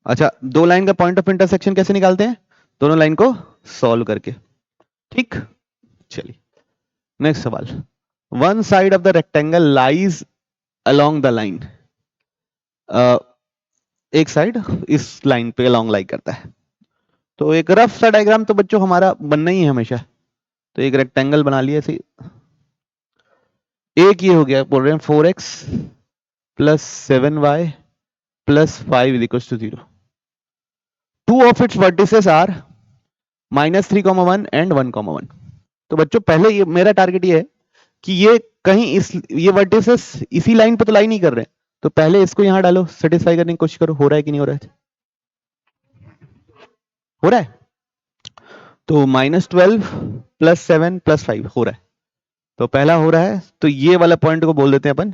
अच्छा, दो लाइन का पॉइंट ऑफ इंटरसेक्शन कैसे निकालते हैं? दोनों लाइन को सॉल्व करके, ठीक। चलिए नेक्स्ट सवाल। One side of the rectangle lies along the line, एक साइड इस लाइन पे अलोंग लाई करता है। तो एक रफ सा डायग्राम तो बच्चों हमारा बनना ही है हमेशा, तो एक रेक्टेंगल बना लिया ऐसे। एक ये हो गया, बोल रहे हैं 4x + 7y + 5 = 0। Two of its vertices are -3,1 and 1,1। तो बच्चों पहले ये मेरा टारगेट ये है कि ये कहीं ये वर्टिसेस इसी लाइन पे तो लाई नहीं कर रहे हैं, तो पहले इसको यहां डालो, सेटिस्फाई करने की कोशिश करो, हो रहा है कि नहीं हो रहा है? हो रहा है, तो -12 + 7 + 5 हो रहा है, तो पहला हो रहा है, तो ये वाला पॉइंट को बोल देते हैं अपन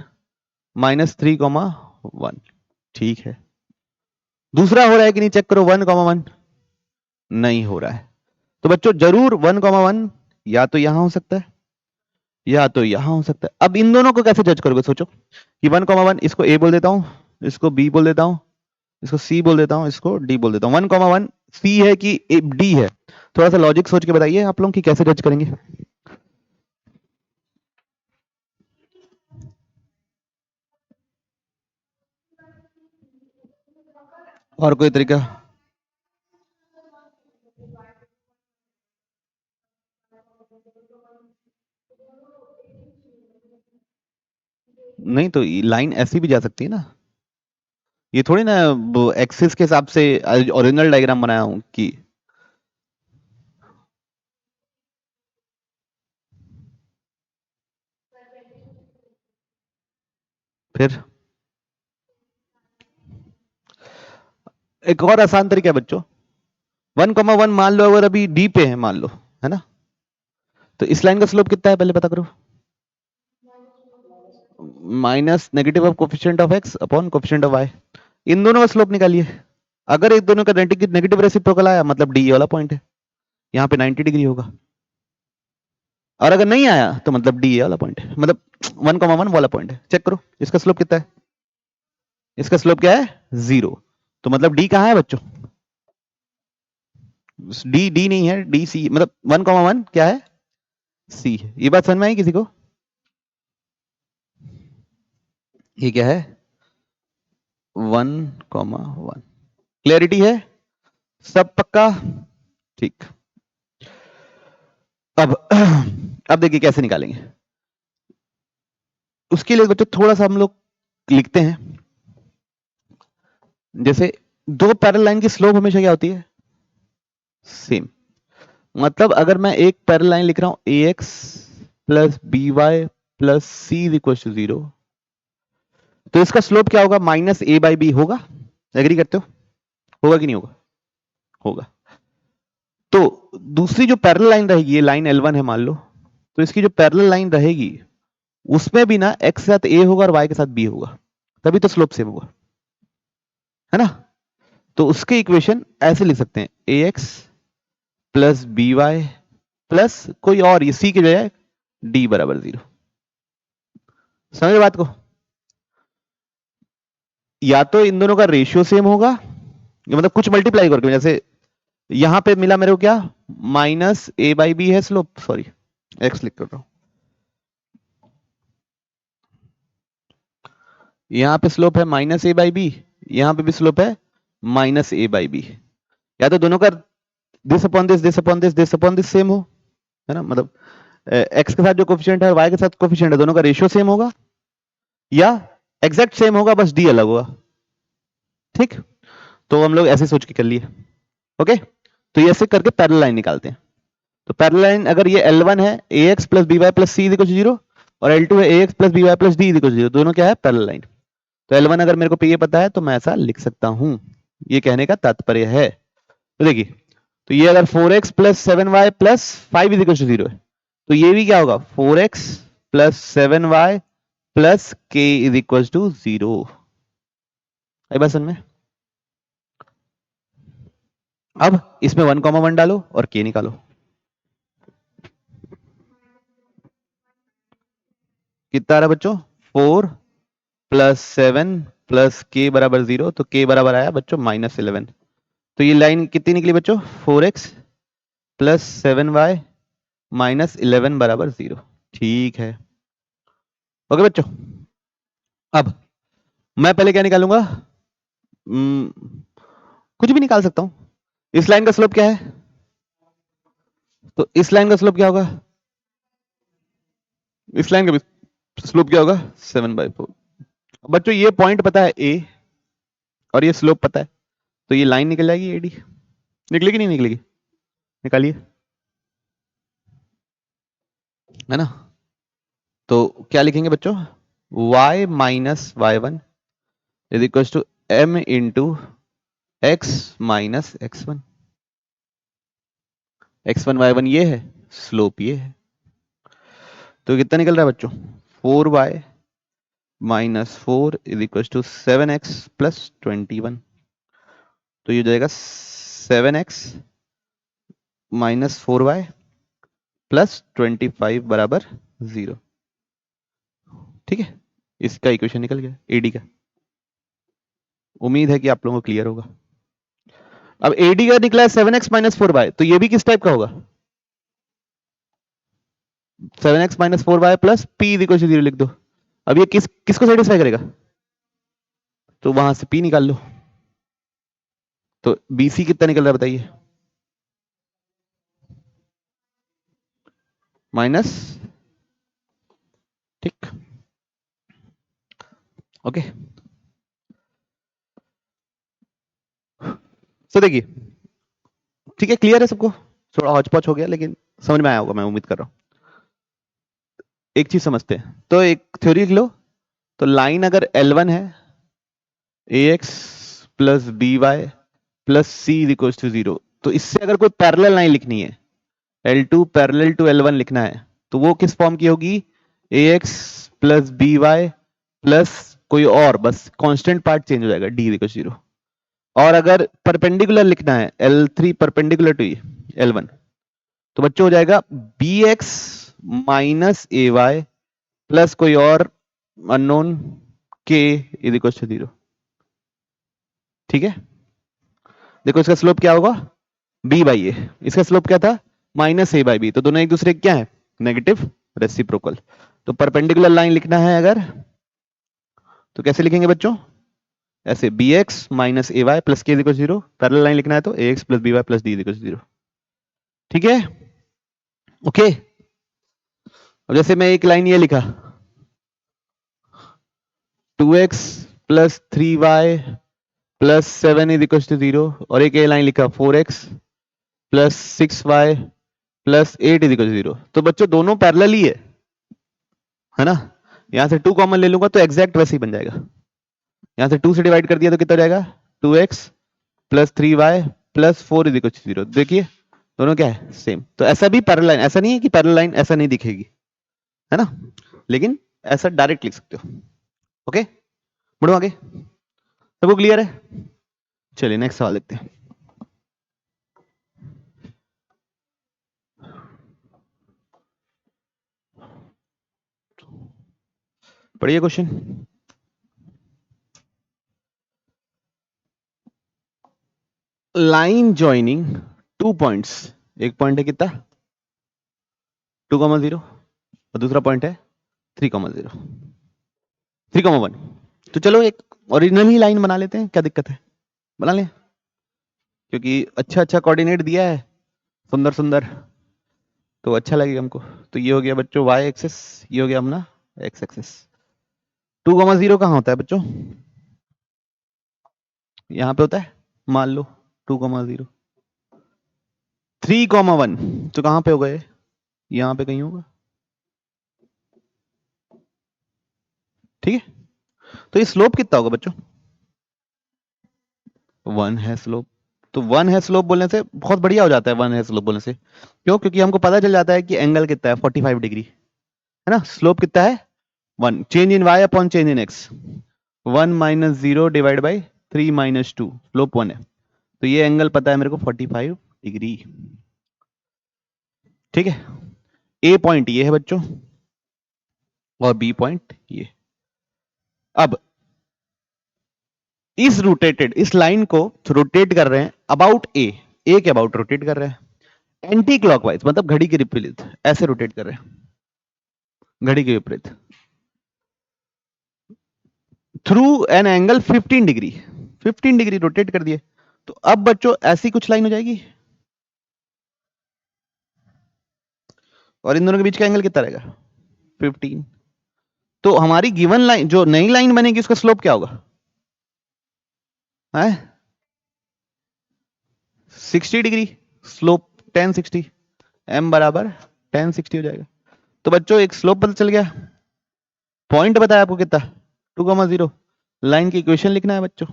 -3,1, ठीक है। दूसरा हो रहा है कि नहीं चेक करो, 1,1 नहीं हो रहा है, तो बच्चों जरूर 1,1 या तो यहां हो सकता है या तो यहां हो सकता है। अब इन दोनों को कैसे जज करोगे? सोचो कि 1,1 इसको ए बोल देता हूं, इसको बी बोल देता हूं, इसको सी बोल देता हूं, इसको डी बोल देता हूं। 1,1 सी है कि डी है? थोड़ा सा लॉजिक सोच के बताइए आप लोग कि कैसे जज करेंगे। और कोई तरीका? नहीं तो लाइन ऐसी भी जा सकती है ना, ये थोड़ी ना एक्सिस के हिसाब से ओरिजिनल डायग्राम बनाया हूं कि फिर एक और आसान तरीका है बच्चों, 1,1 मान लो अगर अभी डी पे है मान लो, है ना, तो इस लाइन का स्लोप कितना है पहले पता करो। Minus negative of coefficient of X upon coefficient of Y, इन दोनों का स्लोप निकालिए। अगर एक दोनों का नेगेटिव रेसिप्रोकल आया मतलब डी वाला पॉइंट है, यहाँ पे 90 डिग्री होगा, और अगर नहीं आया तो मतलब डी वाला पॉइंट है, मतलब 1,1 वाला पॉइंट है। चेक करो इसका स्लोप कितना है, इसका स्लोप क्या है? 0। तो मतलब डी कहाँ है बच्चों? डी डी नहीं है, डी सी, मतलब 1,1 क्या है? सी है। ये बात समझ में आई किसी को? ये क्या है? 1,1, क्लैरिटी है? सब पक्का? ठीक। अब अब देखिए कैसे निकालेंगे। उसके लिए बच्चों थोड़ा सा हम लोग लिखते हैं, जैसे दो पैरेलल लाइन की स्लोप हमेशा क्या होती है? सेम। मतलब अगर मैं एक पैरेलल लाइन लिख रहा हूं A X plus B Y plus C is equal to 0, तो इसका स्लोप क्या होगा? माइनस ए बाई बी होगा। एग्री करते हो? होगा कि नहीं होगा? होगा। तो दूसरी जो पैरेलल लाइन रहेगी, ये लाइन L1 है मान लो, तो इसकी जो पैरेलल लाइन रहेगी उसमें भी ना x के साथ a होगा और y के साथ b होगा, तभी तो स्लोप सेम होगा, है ना? तो उसके इक्वेशन ऐसे लिख सकते हैं A X plus B Y plus कोई और ये c की जगह d बराबर 0। समझे बात को? या तो इन दोनों का रेशियो सेम होगा, मतलब कुछ मल्टीप्लाई करके, जैसे यहां पे मिला मेरे को क्या? माइनस ए बाई बी है स्लोप, सॉरी एक्स लिख कर रहा हूं, यहां पे स्लोप है माइनस ए बाई बी, यहां पे भी स्लोप है माइनस ए बाई बी। या तो दोनों का this upon this, this upon this, this upon this same हो, है ना? मतलब एक्स के साथ जो कोफिशिएंट है और वाई के साथ कोफिशिएंट है, दोनों का रेशियो सेम होगा, या एग्जैक्ट सेम होगा, बस डी अलग होगा। ठीक, तो हम लोग ऐसे सोच के कर लिए। ओके, तो ये ऐसे करके पैरेलल लाइन निकालते हैं। तो पैरेलल लाइन अगर ये L1 है A X plus B Y plus C is equal to 0, और L2 है A X plus B Y plus D is equal to 0, दोनों क्या है? Parallel line. तो L1 अगर मेरे को ये पता है तो मैं ऐसा लिख सकता हूं, ये कहने का तात्पर्य है। तो देखिए, तो ये अगर 4x plus 7y plus 5 is equal to 0 है, तो ये भी क्या होगा? 4x plus 7y plus k is equal to 0। आई बात समझ में? अब इसमें 1,1 डालो और k निकालो। कितना आ रहा बच्चों? 4 प्लस 7 प्लस k बराबर 0, तो k बराबर आया बच्चों -11। तो ये लाइन कितनी निकली बच्चों? 4x प्लस 7y माइनस 11 बराबर 0। ठीक है, ओके बच्चों। अब मैं पहले क्या निकालूंगा? कुछ भी निकाल सकता हूं। इस लाइन का स्लोप क्या है? तो इस लाइन का स्लोप क्या होगा? इस लाइन का भी स्लोप क्या होगा? 7/4। बच्चों ये पॉइंट पता है ए, और ये स्लोप पता है, तो ये लाइन निकल जाएगी एडी। निकलेगी नहीं निकलेगी? निकालिए, है ना? तो क्या लिखेंगे बच्चों? y minus Y one is equal to m into x minus x1। x1 y1 ये है, स्लोप ये है, तो कितना निकल रहा है बच्चों? 4y minus 4 is equal to 7x plus 21। तो ये हो जाएगा 7x माइनस 4y प्लस 25 बराबर 0। ठीक है, इसका इक्वेशन निकल गया एडी का। उम्मीद है कि आप लोगों को क्लियर होगा। अब एडी का निकला है 7x माइनस 4y, तो ये भी किस टाइप का होगा? 7x minus 4y plus p is equal to 0 लिख दो। अब ये किसको सेटिस्फाई करेगा? तो वहां से p निकाल लो। तो BC कितना निकल रहा है बताइए? माइनस, ठीक, ओके। तो देखिए, ठीक है, क्लियर है सबको? थोड़ा हौच-पौच हो गया लेकिन समझ में आया होगा, मैं उम्मीद कर रहा हूं। एक चीज समझते हैं, तो एक थ्योरी लिख लो। तो लाइन अगर L1 है A X plus B Y plus C is equal to 0, तो इससे अगर कोई पैरेलल लाइन लिखनी है, L2 पैरेलल टू L1 लिखना है, तो वो किस फॉर्म की होगी? A X plus B Y plus कोई और, बस कांस्टेंट पार्ट चेंज हो जाएगा, डी इज इक्वल टू 0। और अगर परपेंडिकुलर लिखना है, L3 परपेंडिकुलर टू L1, तो बच्चों हो जाएगा B X minus A Y plus कोई और अननोन के इज इक्वल टू 0। ठीक है, देखो इसका स्लोप क्या होगा? B by A. इसका स्लोप क्या था? Minus A by B. तो दोनों एक दूसरे क्या है? Negative reciprocal. तो परपेंडिकुलर लाइन लिखना है अगर, तो कैसे लिखेंगे बच्चों? ऐसे B X minus A Y plus K is equal zero, parallel line लिखना है तो A X plus B Y plus D is equal zero. ठीक है, ओके। अब जैसे मैं एक लाइन ये लिखा 2x plus 3y plus 7 is equal to zero, और एक ये लाइन लिखा 4x plus 6y plus 8 is equal to zero, तो बच्चों दोनों पैरेलल ही है ना। यहां से 2 कॉमन ले लूंगा तो एग्जैक्ट वैसे ही बन जाएगा। यहां से 2 से डिवाइड कर दिया तो कितना हो जाएगा 2x plus 3y plus 4 is equal to zero. देखिए दोनों क्या है सेम। तो ऐसा भी पैरेलल लाइन, ऐसा नहीं है कि पैरेलल लाइन ऐसा नहीं दिखेगी, है ना, लेकिन ऐसा डायरेक्ट लिख सकते हो। ओके, बढ़ो आगे, सबको क्लियर है? चलिए नेक्स्ट सवाल देखते हैं। पढ़िए क्वेश्चन। लाइन ज्वाइनिंग 2 पॉइंट्स, एक पॉइंट है कितना 2,0 और दूसरा पॉइंट है 3,0 3,1। तो चलो एक ओरिजिनल ही लाइन बना लेते हैं, क्या दिक्कत है, बना लें, क्योंकि अच्छा अच्छा कोऑर्डिनेट दिया है, सुंदर सुंदर, तो अच्छा लगेगा हमको। तो ये हो गया बच्चों y एक्सिस, ये हो गया अपना x एक्सिस। 2,0 कहाँ होता है बच्चों, यहाँ पे होता है, मान लो 2,0। 3,1 तो कहाँ पे हो गए, यहाँ पे कहीं होगा, ठीक है। तो ये स्लोप कितना होगा बच्चों, 1 है स्लोप। तो 1 है स्लोप बोलने से बहुत बढ़िया हो जाता है, 1 है स्लोप बोलने से, क्यों, क्योंकि हमको पता चल जाता है कि एंगल कितना है 45 डिग्री, है ना। स्लोप कितना है 1, change in y upon change in x, 1 minus 0 divide by 3 minus 2, slope 1 है। तो ये एंगल पता है मेरे को 45 डिग्री, ठीक है। ए पॉइंट ये है बच्चों और बी पॉइंट ये। अब इस रोटेटेड, इस लाइन को रोटेट कर रहे हैं अबाउट ए के अबाउट रोटेट कर रहे हैं, एंटी क्लॉकवाइज मतलब घड़ी के विपरीत, ऐसे रोटेट कर रहे हैं घड़ी के विपरीत, through an angle 15 degree, 15 degree rotate कर दिए। तो अब बच्चों ऐसी कुछ लाइन हो जाएगी, और इन दोनों के बीच का एंगल कितना रहेगा 15। तो हमारी गिवन लाइन, जो नई लाइन बनेगी, उसका स्लोप क्या होगा, है 60 डिग्री, स्लोप 1060, m बराबर 1060 हो जाएगा। तो बच्चों एक स्लोप पता चल गया, पॉइंट बताया आपको कितना 2,0। लाइन की इक्वेशन लिखना है बच्चों,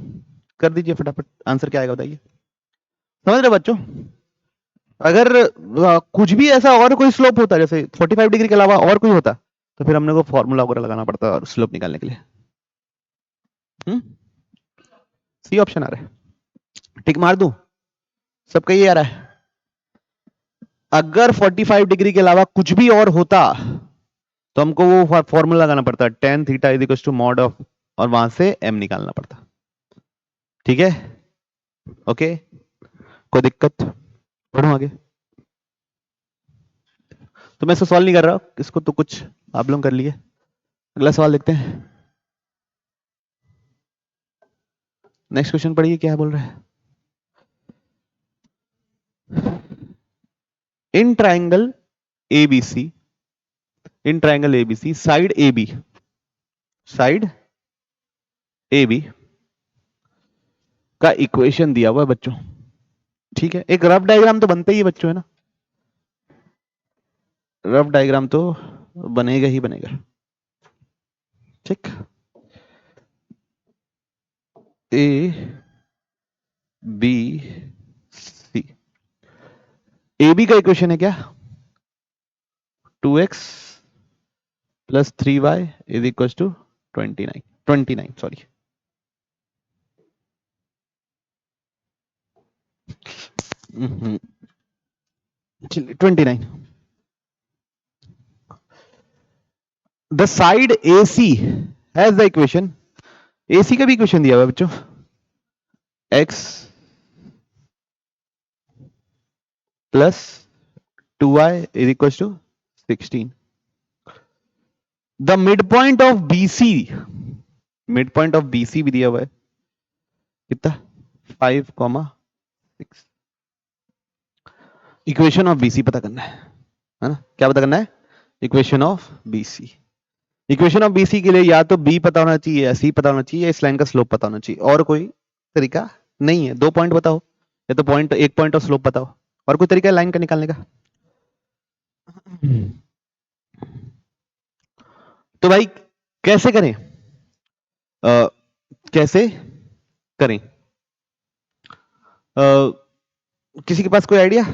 कर दीजिए फटाफट, आंसर क्या आएगा बताइए। समझ रहे बच्चों, अगर कुछ भी ऐसा और कोई स्लोप होता जैसे 45 डिग्री के अलावा और कोई होता, तो फिर हमने को फॉर्मूला वगैरह लगाना पड़ता और स्लोप निकालने के लिए। सी ऑप्शन आ रहा है, टिक मार दूं, सबका ये आ रहा है। अगर 45 डिग्री के अलावा कुछ भी और होता तो हमको वो फॉर्मूला लगाना पड़ता, tan theta is equal to mod of, और वहां से m निकालना पड़ता, ठीक है। ओके, कोई दिक्कत, पढ़ो आगे। तो मैं इसको सॉल्व नहीं कर रहा, इसको तो कुछ आप लोग कर लिए। अगला सवाल देखते हैं, नेक्स्ट क्वेश्चन पढ़िए क्या बोल रहा है। In triangle ABC, in triangle ABC side AB, side AB का इक्वेशन दिया हुआ है बच्चों, ठीक है। एक रफ डायग्राम तो बनता ही है बच्चों, है ना, रफ डायग्राम तो बनेगा ही बनेगा, ठीक। A B C, A B का इक्वेशन है क्या 2x plus 3y is equal to 29 sorry, चलिए 29। The side AC has the equation, AC का भी इक्वेशन दिया हुआ है बच्चों, x plus 2y is equal to 16। The mid point of BC, mid point of BC भी दिया हुआ है, कितना 5,6। इक्वेशन ऑफ बीसी पता करना है ना? क्या पता करना है? Equation of BC. Equation of BC के लिए या तो बी पता होना चाहिए या सी पता होना चाहिए या इस लाइन का स्लोप पता होना चाहिए, और कोई तरीका नहीं है। 2 पॉइंट बताओ या तो पॉइंट, एक पॉइंट और स्लोप बताओ, और कोई तरीका है लाइन का निकालने का? तो भाई कैसे करें? कैसे करें? किसी के पास कोई आइडिया?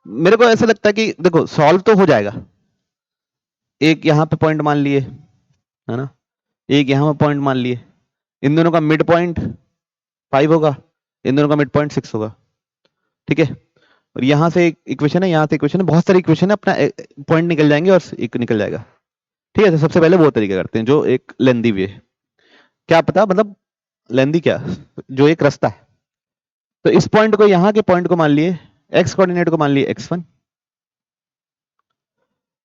मेरे को ऐसा लगता है कि देखो सॉल्व तो हो जाएगा। एक यहां पे पॉइंट मान लिए, है ना, एक यहां पे पॉइंट मान लिए, इन दोनों का मिड पॉइंट 5 होगा, इन दोनों का मिड पॉइंट 6 होगा, ठीक है। और यहां से एक इक्वेशन है, यहां से इक्वेशन है, बहुत सारी इक्वेशन है, अपना पॉइंट निकल जाएंगे और एक निकल जाएगा, ठीक है। तो सबसे पहले वो तरीका करते हैं जो एक लेंदी वे है। क्या पता, मतलब लेंदी क्या, जो एक रास्ता है। तो इस पॉइंट को, यहां के पॉइंट को मान लिए, एक्स कोऑर्डिनेट को मान लिए x1,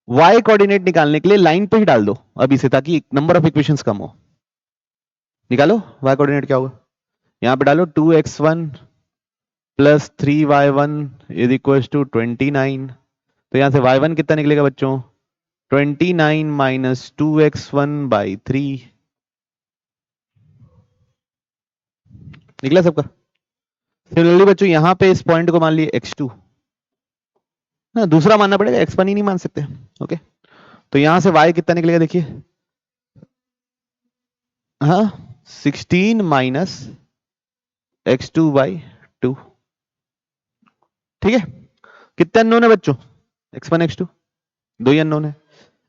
y कोऑर्डिनेट निकालने के लिए लाइन पे ही डाल दो अभी से, ताकि नंबर ऑफ इक्वेशंस कम हो। निकालो y कोऑर्डिनेट क्या होगा, यहां पे डालो 2x1 plus 3y1 is equal to 29। तो यहां से y1 कितना निकलेगा बच्चों, 29 माइनस 2x1/3। निकला सबका? सिमिलरली बच्चों यहां पे इस पॉइंट को मान लिए x2, ना दूसरा मानना पड़ेगा, x1 ही नहीं मान सकते, ओके। तो यहां से y कितना निकलेगा देखिए, हाँ 16 माइनस x2/2, ठीक है। कितने अननोन है बच्चों, x1 x2, दो ही अननोन है।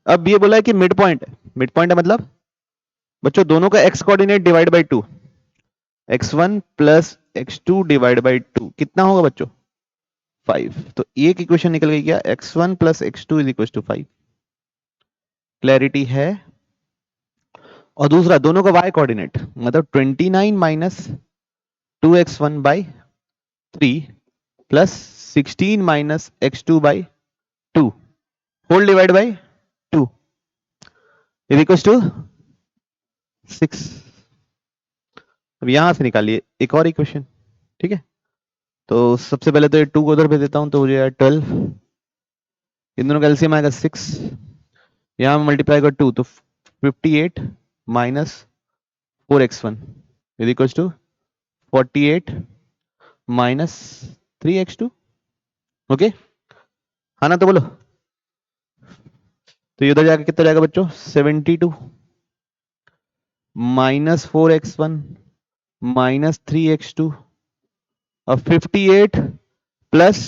अब ये बोला है कि मिड पॉइंट है, मिड पॉइंट है मतलब बच्चों दोनों का x coordinate divide by 2, x1 plus x2 divide by 2 कितना होगा बच्चों, 5। तो एक इक्वेशन निकल गई क्या, x1 plus x2 is equal to 5। Clarity है? और दूसरा दोनों का y कोऑर्डिनेट मतलब 29 minus 2x1/3 plus 16 minus x2/2 whole divide by 2 is equal to 6। अब यहां से निकालिए एक और इक्वेशन, ठीक है। तो सबसे पहले तो ये 2 को उधर भेज देता हूं, तो हो जाएगा 12, इन दोनों का एलसीएम आएगा 6, यहां मल्टीप्लाई कर 2 तो 58 minus 4x1 is equal to 48 minus 3x2, okay. हाँ ना, तो बोलो। तो ये उधर जाकर कितना जाएगा बच्चों, 72 माइनस 4x1 माइनस 3x2 और 58 प्लस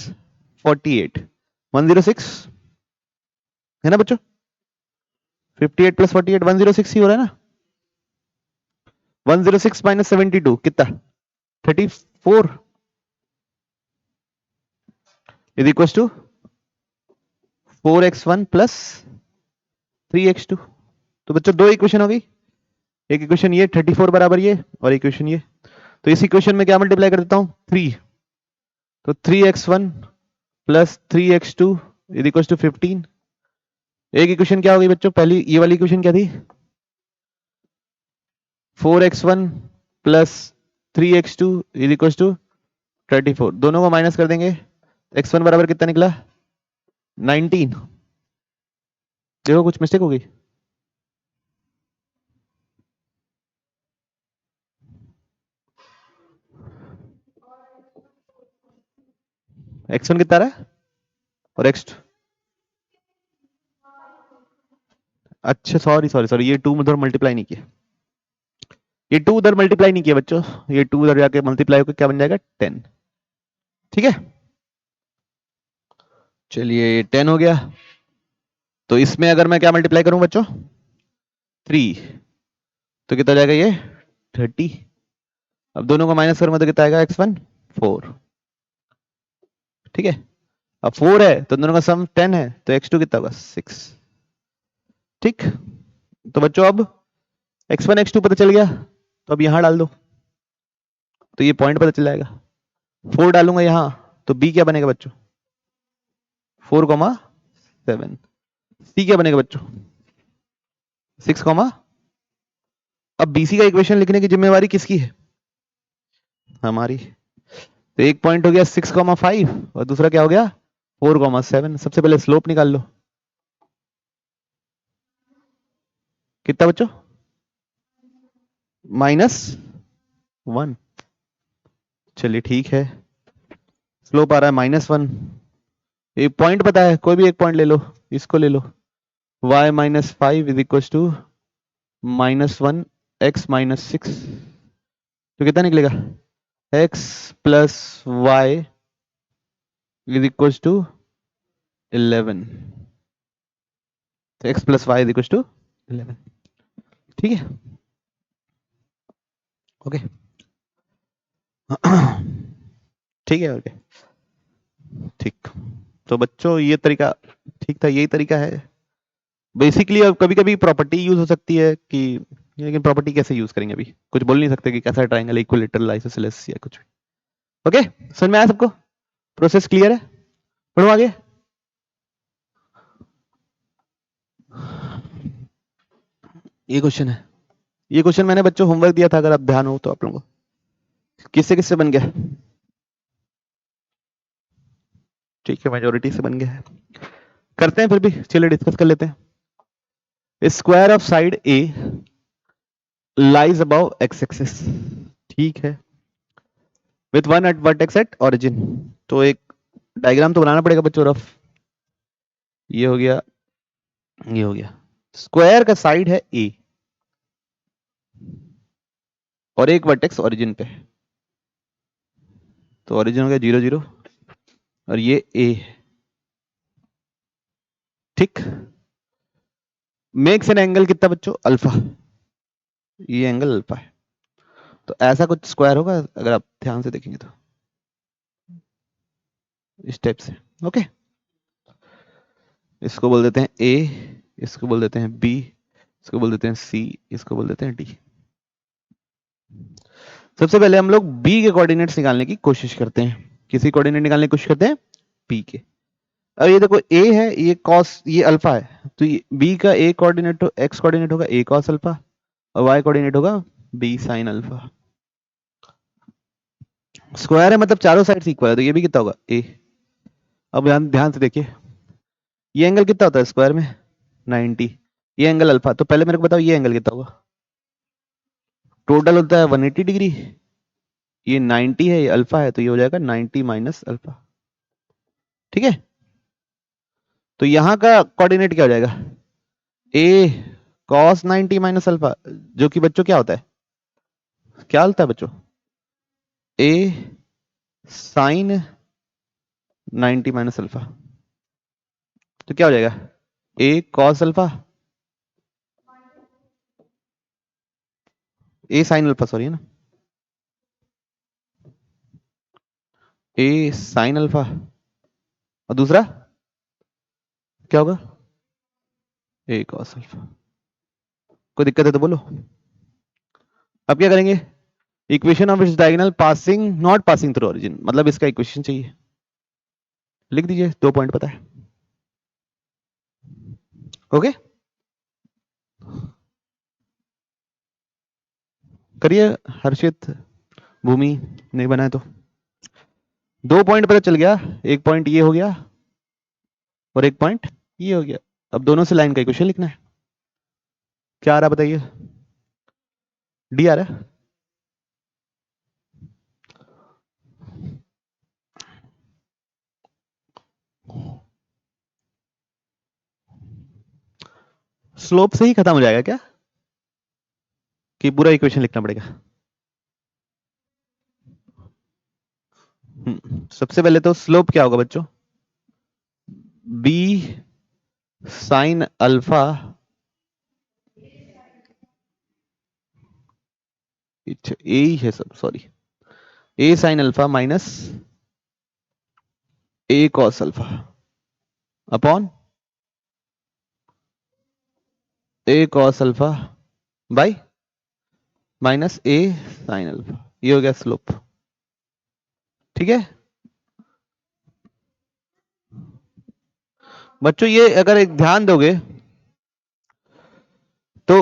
48 106, है ना बच्चों? 58 प्लस 48 106 ही हो रहा है ना। 106 माइनस 72 कितना, 34 is equal to 4x1 plus 3x2। तो बच्चों दो इक्वेशन हो गई, एक इक्वेशन ये 34 बराबर ये, और इक्वेशन ये। तो इस इक्वेशन में क्या मल्टीप्लाई कर देता हूं, 3, तो 3x1 plus 3x2 is equal to 15। एक इक्वेशन क्या होगी बच्चों, पहली ये वाली इक्वेशन क्या थी, 4x1 plus 3x2 is equal to 34, दोनों को माइनस कर देंगे, x1 बराबर कितना निकला, 19। देखो कुछ मिस्टेक हो गई, x1 कितना रहा है और x2, अच्छा सॉरी सॉरी सॉरी, ये 2 उधर मल्टीप्लाई नहीं किया, ये 2 उधर मल्टीप्लाई नहीं किया बच्चों, ये 2 उधर जाके मल्टीप्लाई होकर क्या बन जाएगा, 10, ठीक है। चलिए ये 10 हो गया। तो इसमें अगर मैं क्या मल्टीप्लाई करूं बच्चों, 3, तो कितना जाएगा ये 30। अब दोनों को माइनस करूंगा तो कितना आएगा, x1 4, ठीक है। अब 4 है तो दोनों का सम 10 है, तो x2 कितना होगा 6, ठीक। तो बच्चों अब x1 x2 पता चल गया, तो अब यहां डाल दो, तो ये पॉइंट पता चल जाएगा। 4 डालूंगा यहां, तो b क्या बनेगा बच्चों, 4,7। c क्या बनेगा बच्चों, 6,, अब बीसी का इक्वेशन लिखने की जिम्मेवारी किसकी है? हमारी। तो एक पॉइंट हो गया 6,5 और दूसरा क्या हो गया 4,7। सबसे पहले स्लोप निकाल लो। कितना बच्चों? -1। चलिए ठीक है, स्लोप आ रहा है -1। एक पॉइंट पता है, कोई भी एक पॉइंट ले लो, इसको ले लो। y -5 is equal to -1 x -6। तो कितना निकलेगा? x plus Y is equal to 11। तो x plus Y is equal to 11। ठीक है, ओके। ठीक है, ओके, ठीक। तो बच्चों ये तरीका ठीक था, यही तरीका है बेसिकली। अब कभी कभी प्रॉपर्टी यूज हो सकती है कि, लेकिन प्रॉपर्टी कैसे यूज करेंगे अभी कुछ बोल नहीं सकते कि कैसा ट्रायंगल इक्विलेटरल आइसोसेलेस या कुछ भी। ओके, समझ में आया सबको? प्रोसेस क्लियर है? पढ़ो आगे। ये क्वेश्चन है, ये क्वेश्चन मैंने बच्चों होमवर्क दिया था, अगर आप ध्यान हो तो आप लोगों को। किससे किससे बन गया? ठीक है, मेजोरिटी से बन गया है। करते हैं फिर भी, चलिए डिस्कस कर लेते हैं। Square of side A lies above x axis, ठीक है, with one eight vertex at origin. तो एक डायग्राम तो बनाना पड़ेगा बच्चों रफ। ये हो गया, ये हो गया। स्क्वायर का साइड है ए और एक वर्टेक्स ओरिजिन पे, तो ओरिजिन हो गया 0 0 और ये ए, ठीक। मेक्स एन एंगल कितना बच्चों? अल्फा। ये एंगल अल्फा है। तो ऐसा कुछ स्क्वायर होगा अगर आप ध्यान से देखेंगे तो, इस टाइप से। ओके, इसको बोल देते हैं ए, इसको बोल देते हैं बी, इसको बोल देते हैं सी, इसको बोल देते हैं डी। सबसे पहले हम लोग बी के कोऑर्डिनेट्स निकालने की कोशिश करते हैं। किसी कोऑर्डिनेट निकालने की कोशिश करते हैं? बी के। अब ये देखो ए है, ये कॉस, ये अल्फा है, तो ये बी का ए कोऑर्डिनेट, एक्स कोऑर्डिनेट होगा ए कॉस अल्फा और वाई कोऑर्डिनेट होगा बी साइन अल्फा। स्क्वायर है मतलब चारों साइड इक्वल है, तो ये भी कितना होगा ए। अब ध्यान ध्यान से देखिए, ये एंगल कितना होता है स्क्वायर में? 90। ये एंगल अल्फा, तो पहले मेरे को बताओ ये एंगल कितना होगा? टोटल होता है 180 डिग्री। ये 90 है, ये अल्फा है, तो ये हो जाएगा 90 माइनस अल्फा। ठीक है, तो यहां का कोऑर्डिनेट क्या हो जाएगा? ए कॉस 90 माइनस अल्फा, जो कि बच्चों क्या होता है? क्या होता है बच्चों? ए साइन 90 माइनस अल्फा। तो क्या हो जाएगा? ए कॉस अल्फा, ए साइन अल्फा सॉरी है ना, ए साइन अल्फा। और दूसरा क्या होगा? ए कॉस अल्फा। कोई दिक्कत है तो बोलो। अब क्या करेंगे? Equation of its diagonal passing not passing through origin, मतलब इसका इक्वेशन चाहिए, लिख दीजिए, 2 पॉइंट पता है। ओके, करिए हर्षित, भूमि, नहीं बनाए तो। 2 पॉइंट पता चल गया, एक पॉइंट ये हो गया और एक पॉइंट ये हो गया। अब दोनों से लाइन का इक्वेशन लिखना है। क्या आ रहा बताइए? डी आ रहा है। स्लोप से ही खत्म हो जाएगा क्या, कि पूरा इक्वेशन लिखना पड़ेगा? सबसे पहले तो स्लोप क्या होगा बच्चों? बी साइन अल्फा, ए ही है सब, sorry, A sine alpha minus A cos alpha upon A cos alpha by minus A sine alpha. ये हो गया स्लोप। ठीक है बच्चों, ये अगर एक ध्यान दोगे तो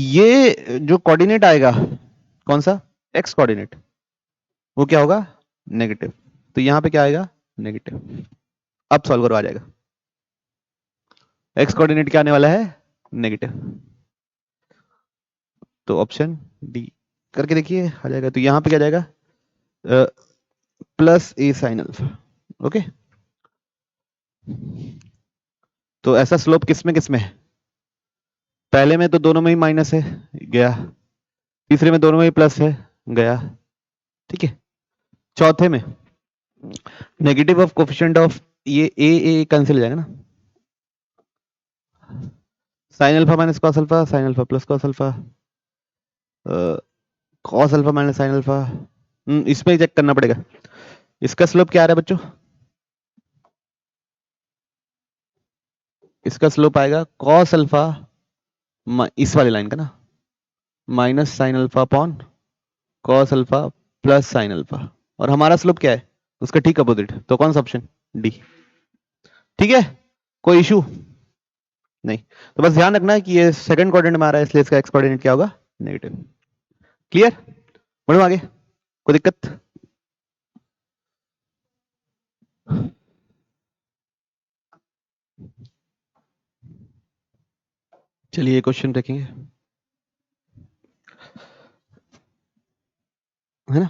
ये जो कोऑर्डिनेट आएगा कौन सा, एक्स कोऑर्डिनेट, वो क्या होगा, नेगेटिव। तो यहां पे क्या आएगा, नेगेटिव। अब सॉल्व करो, आ जाएगा। एक्स कोऑर्डिनेट क्या आने वाला है, नेगेटिव। तो ऑप्शन डी करके देखिए, आ जाएगा। तो यहां पे क्या जाएगा, प्लस ए साइन अल्फा। ओके, तो ऐसा स्लोप किस में है, पहले में तो दोनों में ही माइनस है, गया। तीसरे में दोनों में ही प्लस है, गया। ठीक है, चौथे में नेगेटिव ऑफ कोफिशिएंट ऑफ ये ए कैंसिल हो जाएगा ना, sine alpha minus cos alpha, sine alpha plus cos alpha, cos alpha minus sine alpha. इसमें चेक करना पड़ेगा इसका स्लोप क्या आ रहा है बच्चों, इसका स्लोप आएगा कॉस अल्फा, इस वाली लाइन का ना, minus sine alpha upon cos alpha plus sine alpha, और हमारा स्लोप क्या है, उसका ठीक अपोजिट। तो कौन सा ऑप्शन, डी। ठीक है, कोई इशू नहीं। तो बस ध्यान रखना है कि ये सेकंड कोऑर्डिनेट में आ रहा है, इसलिए इसका एक्स कोऑर्डिनेट क्या होगा, नेगेटिव। क्लियर, बढ़ो आगे, कोई दिक्कत। चलिए क्वेश्चन देखेंगे, है ना।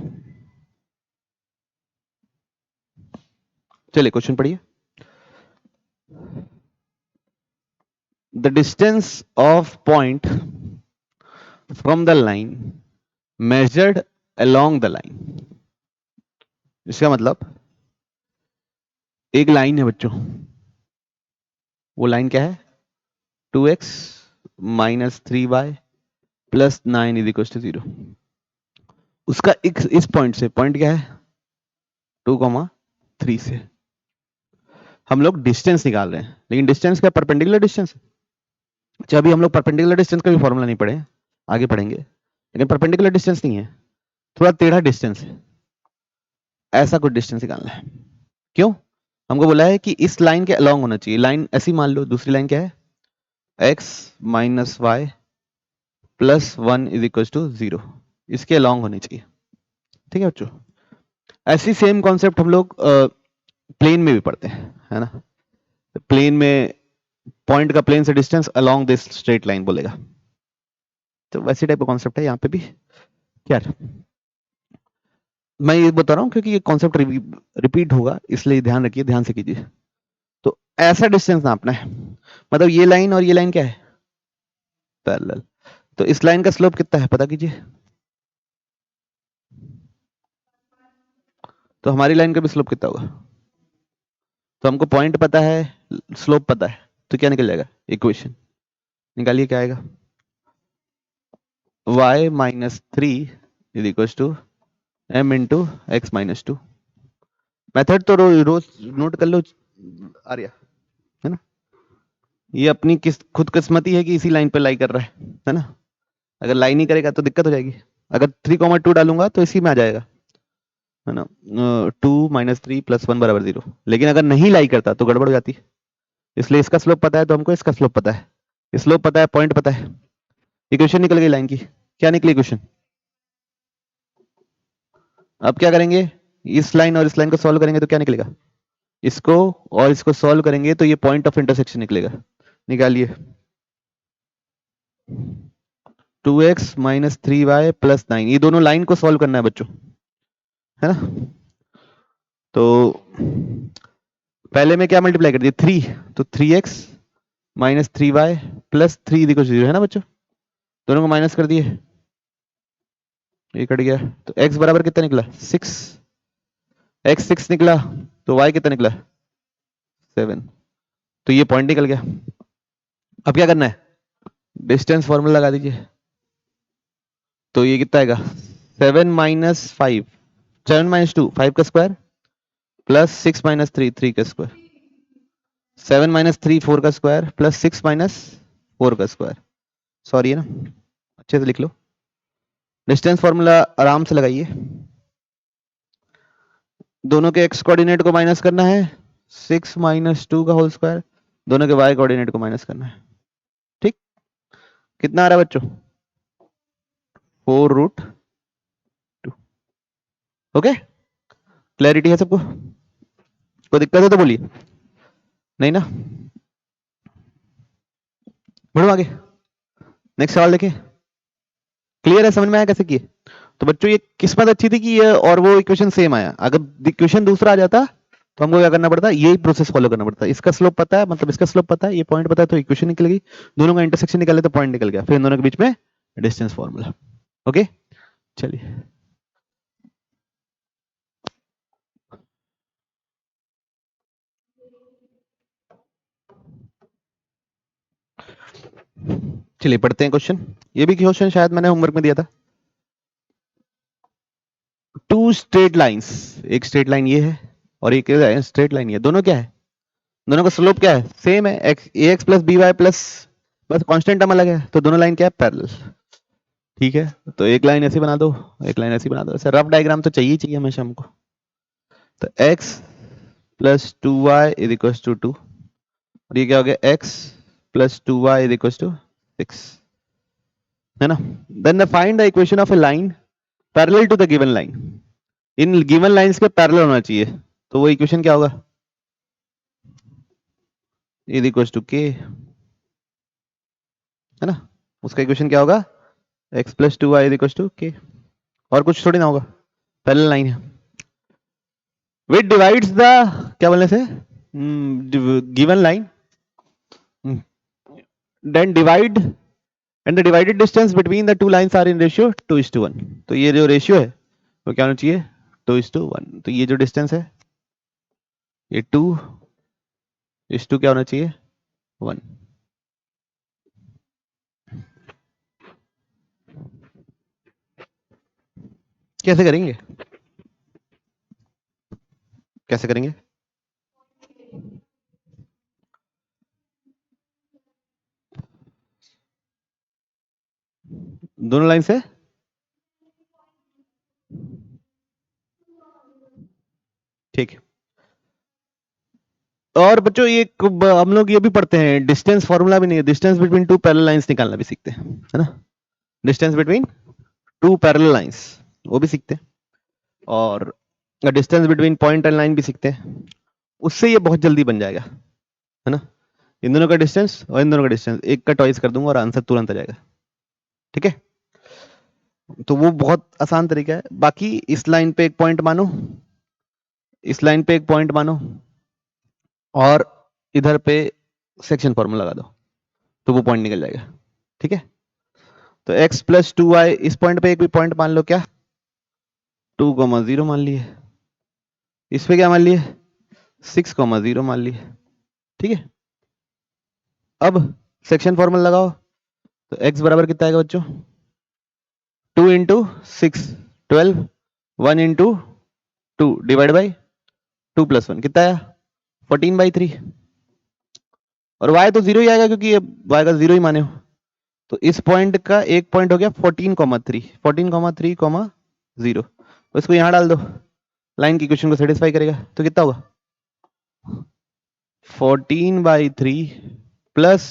चलिए क्वेश्चन पढ़िए। The distance of point from the line measured along the line. इसका मतलब एक लाइन है बच्चों, वो लाइन क्या है, 2x minus 3y plus 9 is equal to 0। उसका इस पॉइंट से, पॉइंट क्या है 2,3 से हम लोग डिस्टेंस निकाल रहे हैं, लेकिन डिस्टेंस क्या परपेंडिकुलर डिस्टेंस है। अच्छा, अभी हम लोग परपेंडिकुलर डिस्टेंस का भी फॉर्मूला नहीं पढ़े, आगे पढ़ेंगे, लेकिन परपेंडिकुलर डिस्टेंस नहीं है, थोड़ा टेढ़ा डिस्टेंस है, ऐसा कुछ डिस्टेंस निकालना है। क्यों, हमको बोला है कि इस लाइन के अलोंग होना चाहिए। लाइन ऐसी मान लो, दूसरी लाइन क्या है, x minus y plus 1 is equal to 0, इसके अलोंग होनी चाहिए। ठीक है बच्चों, ऐसी सेम कॉन्सेप्ट हम लोग प्लेन में भी पढ़ते हैं, है ना। प्लेन में पॉइंट का प्लेन से distance along this straight line बोलेगा, तो वैसे टाइप का कॉन्सेप्ट है यहाँ पे भी। क्या, मैं ये बता रहा हूँ क्योंकि ये कॉन्सेप्ट रिपीट होगा, इसलिए ध्यान रखिए, ध्यान से कीजिए। तो ऐसा डिस्टेंस नापना है, मतलब ये लाइन और ये लाइन क्या है, पैरेलल। तो इस लाइन का स्लोप कितना है पता कीजिए, तो हमारी लाइन का भी स्लोप कितना होगा। तो हमको पॉइंट पता है, स्लोप पता है, तो क्या निकल जाएगा, इक्वेशन निकालिए, क्या आएगा, y minus 3 is equal to m into x minus 2। Method तो रोज नोट कर लो आर्या, है ना। ये अपनी खुद किस्मती है कि इसी लाइन पे लाई कर रहा है ना। अगर लाई नहीं करेगा तो दिक्कत हो जाएगी। अगर 3,2 डालूंगा तो इसी में आ जाएगा, है ना, 2 माइनस 3 प्लस 1 बराबर 0। लेकिन अगर नहीं लाई करता तो गड़बड़ हो जाती है। इसलिए इसका स्लोप पता है तो हमको इसका स्लोप पता है, स्लोप पता है, पॉइंट पता है, इक्वेशन निकल गई लाइन की। क्या निकली इक्वेशन, अब क्या करेंगे, इस लाइन और इस लाइन को सॉल्व करेंगे तो क्या निकलेगा, इसको और इसको सॉल्व करेंगे तो ये पॉइंट ऑफ इंटरसेक्शन निकलेगा। निकालिए, 2x माइनस 3y प्लस 9, ये दोनों लाइन को सॉल्व करना है बच्चों, है ना। तो पहले में क्या मल्टीप्लाई कर दिए, 3, तो 3x minus 3y plus 3 equal to 0, है ना बच्चों। दोनों को माइनस कर दिए, ये कट गया, तो x बराबर कितना निकला, 6, x 6 निकला, तो y कितना निकला, 7। तो ये पॉइंट निकल गया। अब क्या करना है, डिस्टेंस फॉर्मूला लगा दीजिए, तो ये कितना आएगा, 7 माइनस 5, 7 माइनस 2 5 का स्क्वायर प्लस 6 माइनस 3 3 का स्क्वायर, 7 माइनस 3 4 का स्क्वायर प्लस 6 माइनस 4 का स्क्वायर। सॉरी है ना, अच्छे से लिख लो, डिस्टेंस फॉर्मूला आराम से लगाइए। दोनों के एक्स कोऑर्डिनेट को माइनस करना है, 6 माइनस 2 का होल स्क्वायर, दोनों के वाई कोऑर्डिनेट को माइनस करना है। ठीक, कितना आ रहा है बच्चों, 4√2। ओके, क्लैरिटी है सबको? कोई दिक्कत है तो बोलिए, नहीं ना? बढ़ो आगे, नेक्स्ट सवाल देखिए। क्लियर है, समझ में आया कैसे किए? तो बच्चों ये किस्मत अच्छी थी कि ये और वो इक्वेशन सेम आया। अगर इक्वेशन दूसरा आ जाता तो हमको क्या करना पड़ता, यही प्रोसेस फॉलो करना पड़ता। इसका स्लोप पता है, मतलब इसका स्लोप पता है, ये पॉइंट पता है, तो इक्वेशन निकल गई। दोनों का इंटरसेक्शन निकाले तो पॉइंट निकल गया, फिर इन दोनों के बीच में डिस्टेंस फॉर्मूला। ओके, चलिए चलिए पढ़ते हैं क्वेश्चन। ये भी क्वेश्चन शायद मैंने होमवर्क में दिया था। टू स्ट्रेट लाइंस, एक स्ट्रेट लाइन ये है और एक स्ट्रेट लाइन ये, दोनों क्या है? दोनों का स्लोप क्या है? सेम है, x plus B Y plus, बस कांस्टेंट टर्म अलग है। तो दोनों लाइन क्या है? पैरेलल। ठीक है, तो एक लाइन ऐसी बना दो, एक लाइन ऐसी बना दो। ऐसे रफ डायग्राम तो चाहिए चाहिए हमेशा हमको। तो x plus 2y is equal to 2, और ये क्या हो गया? x plus 2y is equal to 6, है ना? Then find the equation of a line parallel to the given line. इन गिवन लाइंस के पैरेलल होना चाहिए, तो वो इक्वेशन क्या होगा? इज इक्वल टू k, है ना? उसका इक्वेशन क्या होगा? x plus 2y is equal to k, और कुछ थोड़ी ना होगा, पैरेलल लाइन है। विच डिवाइड्स द, क्या बोलने से, given line, then divide and the divided distance between the two lines are in ratio 2:1। तो ये जो रेशियो है वो क्या होना चाहिए? 2:1। तो ये जो डिस्टेंस है ये 2:2 क्या होना चाहिए? 1। कैसे करेंगे? कैसे करेंगे? दोनों लाइन से ठीक है। और बच्चों ये हम लोग ये भी पढ़ते हैं, डिस्टेंस फॉर्मूला भी नहीं है, distance between two parallel lines निकालना भी सीखते हैं, है ना? Distance between two parallel lines वो भी सीखते हैं, और distance between point and line भी सीखते हैं। उससे ये बहुत जल्दी बन जाएगा, है ना? इन दोनों का डिस्टेंस और इन दोनों का डिस्टेंस एक का टॉइस कर दूंगा और आंसर तुरंत आ जाएगा। ठीक है, तो वो बहुत आसान तरीका है। बाकी इस लाइन पे एक पॉइंट मानो, इस लाइन पे एक पॉइंट मानो, और इधर पे सेक्शन फॉर्मूला लगा दो, तो वो पॉइंट निकल जाएगा। ठीक है, तो x प्लस 2y, इस पॉइंट पे एक भी पॉइंट मान लो, क्या 2,0 मान लिए, इस पे क्या मान लिए? 6,0 मान लिए। ठीक है, अब सेक्शन फॉर्मूला लगाओ, तो x बराबर कितना आएगा बच्चों? 2 into 6 12, 1 into 2 divide by 2 plus 1 कितना आया? 14/3। और y तो 0 ही आएगा क्योंकि ये y का 0 ही माने हो। तो इस पॉइंट का एक पॉइंट हो गया 14,3, 14,3,0, तो इसको यहां डाल दो, लाइन की इक्वेशन को सेटिस्फाई करेगा। तो कितना होगा? 14/3 plus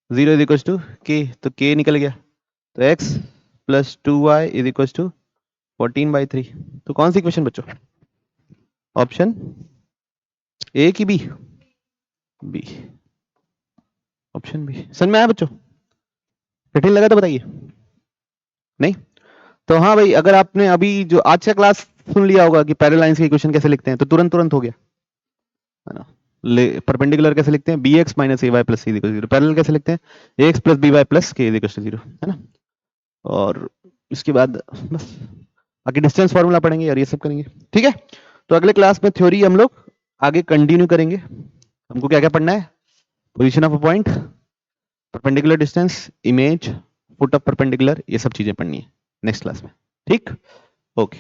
0 is equal to k, तो k निकल गया। तो x plus 2y is equal to 14/3। तो कौन सी इक्वेशन बच्चों? ऑप्शन ए की बी? B, option B. समझ में आया बच्चों? कठिन लगा तो बताइए। नहीं तो हाँ भाई, अगर आपने अभी जो आज का क्लास सुन लिया होगा कि पैरेलल लाइंस के इक्वेशन कैसे लिखते हैं, तो तुरंत तुरंत हो गया, है ना? परपेंडिकुलर कैसे लिखते हैं? bx minus ay plus c equal 0। Parallel कैसे लिखते हैं? ax plus by plus k equal 0, है ना? और इसके बाद बस बाकी डिस्टेंस फॉर्मूला पढ़ेंगे और ये सब करेंगे। ठीक है, तो अगले क्लास में थ्योरी हम लोग आगे कंटिन्यू करेंगे। हमको क्या क्या पढ़ना है? Position of a point, perpendicular distance, image, foot of perpendicular, ये सब चीजें पढ़नी है नेक्स्ट क्लास में। ठीक, ओके।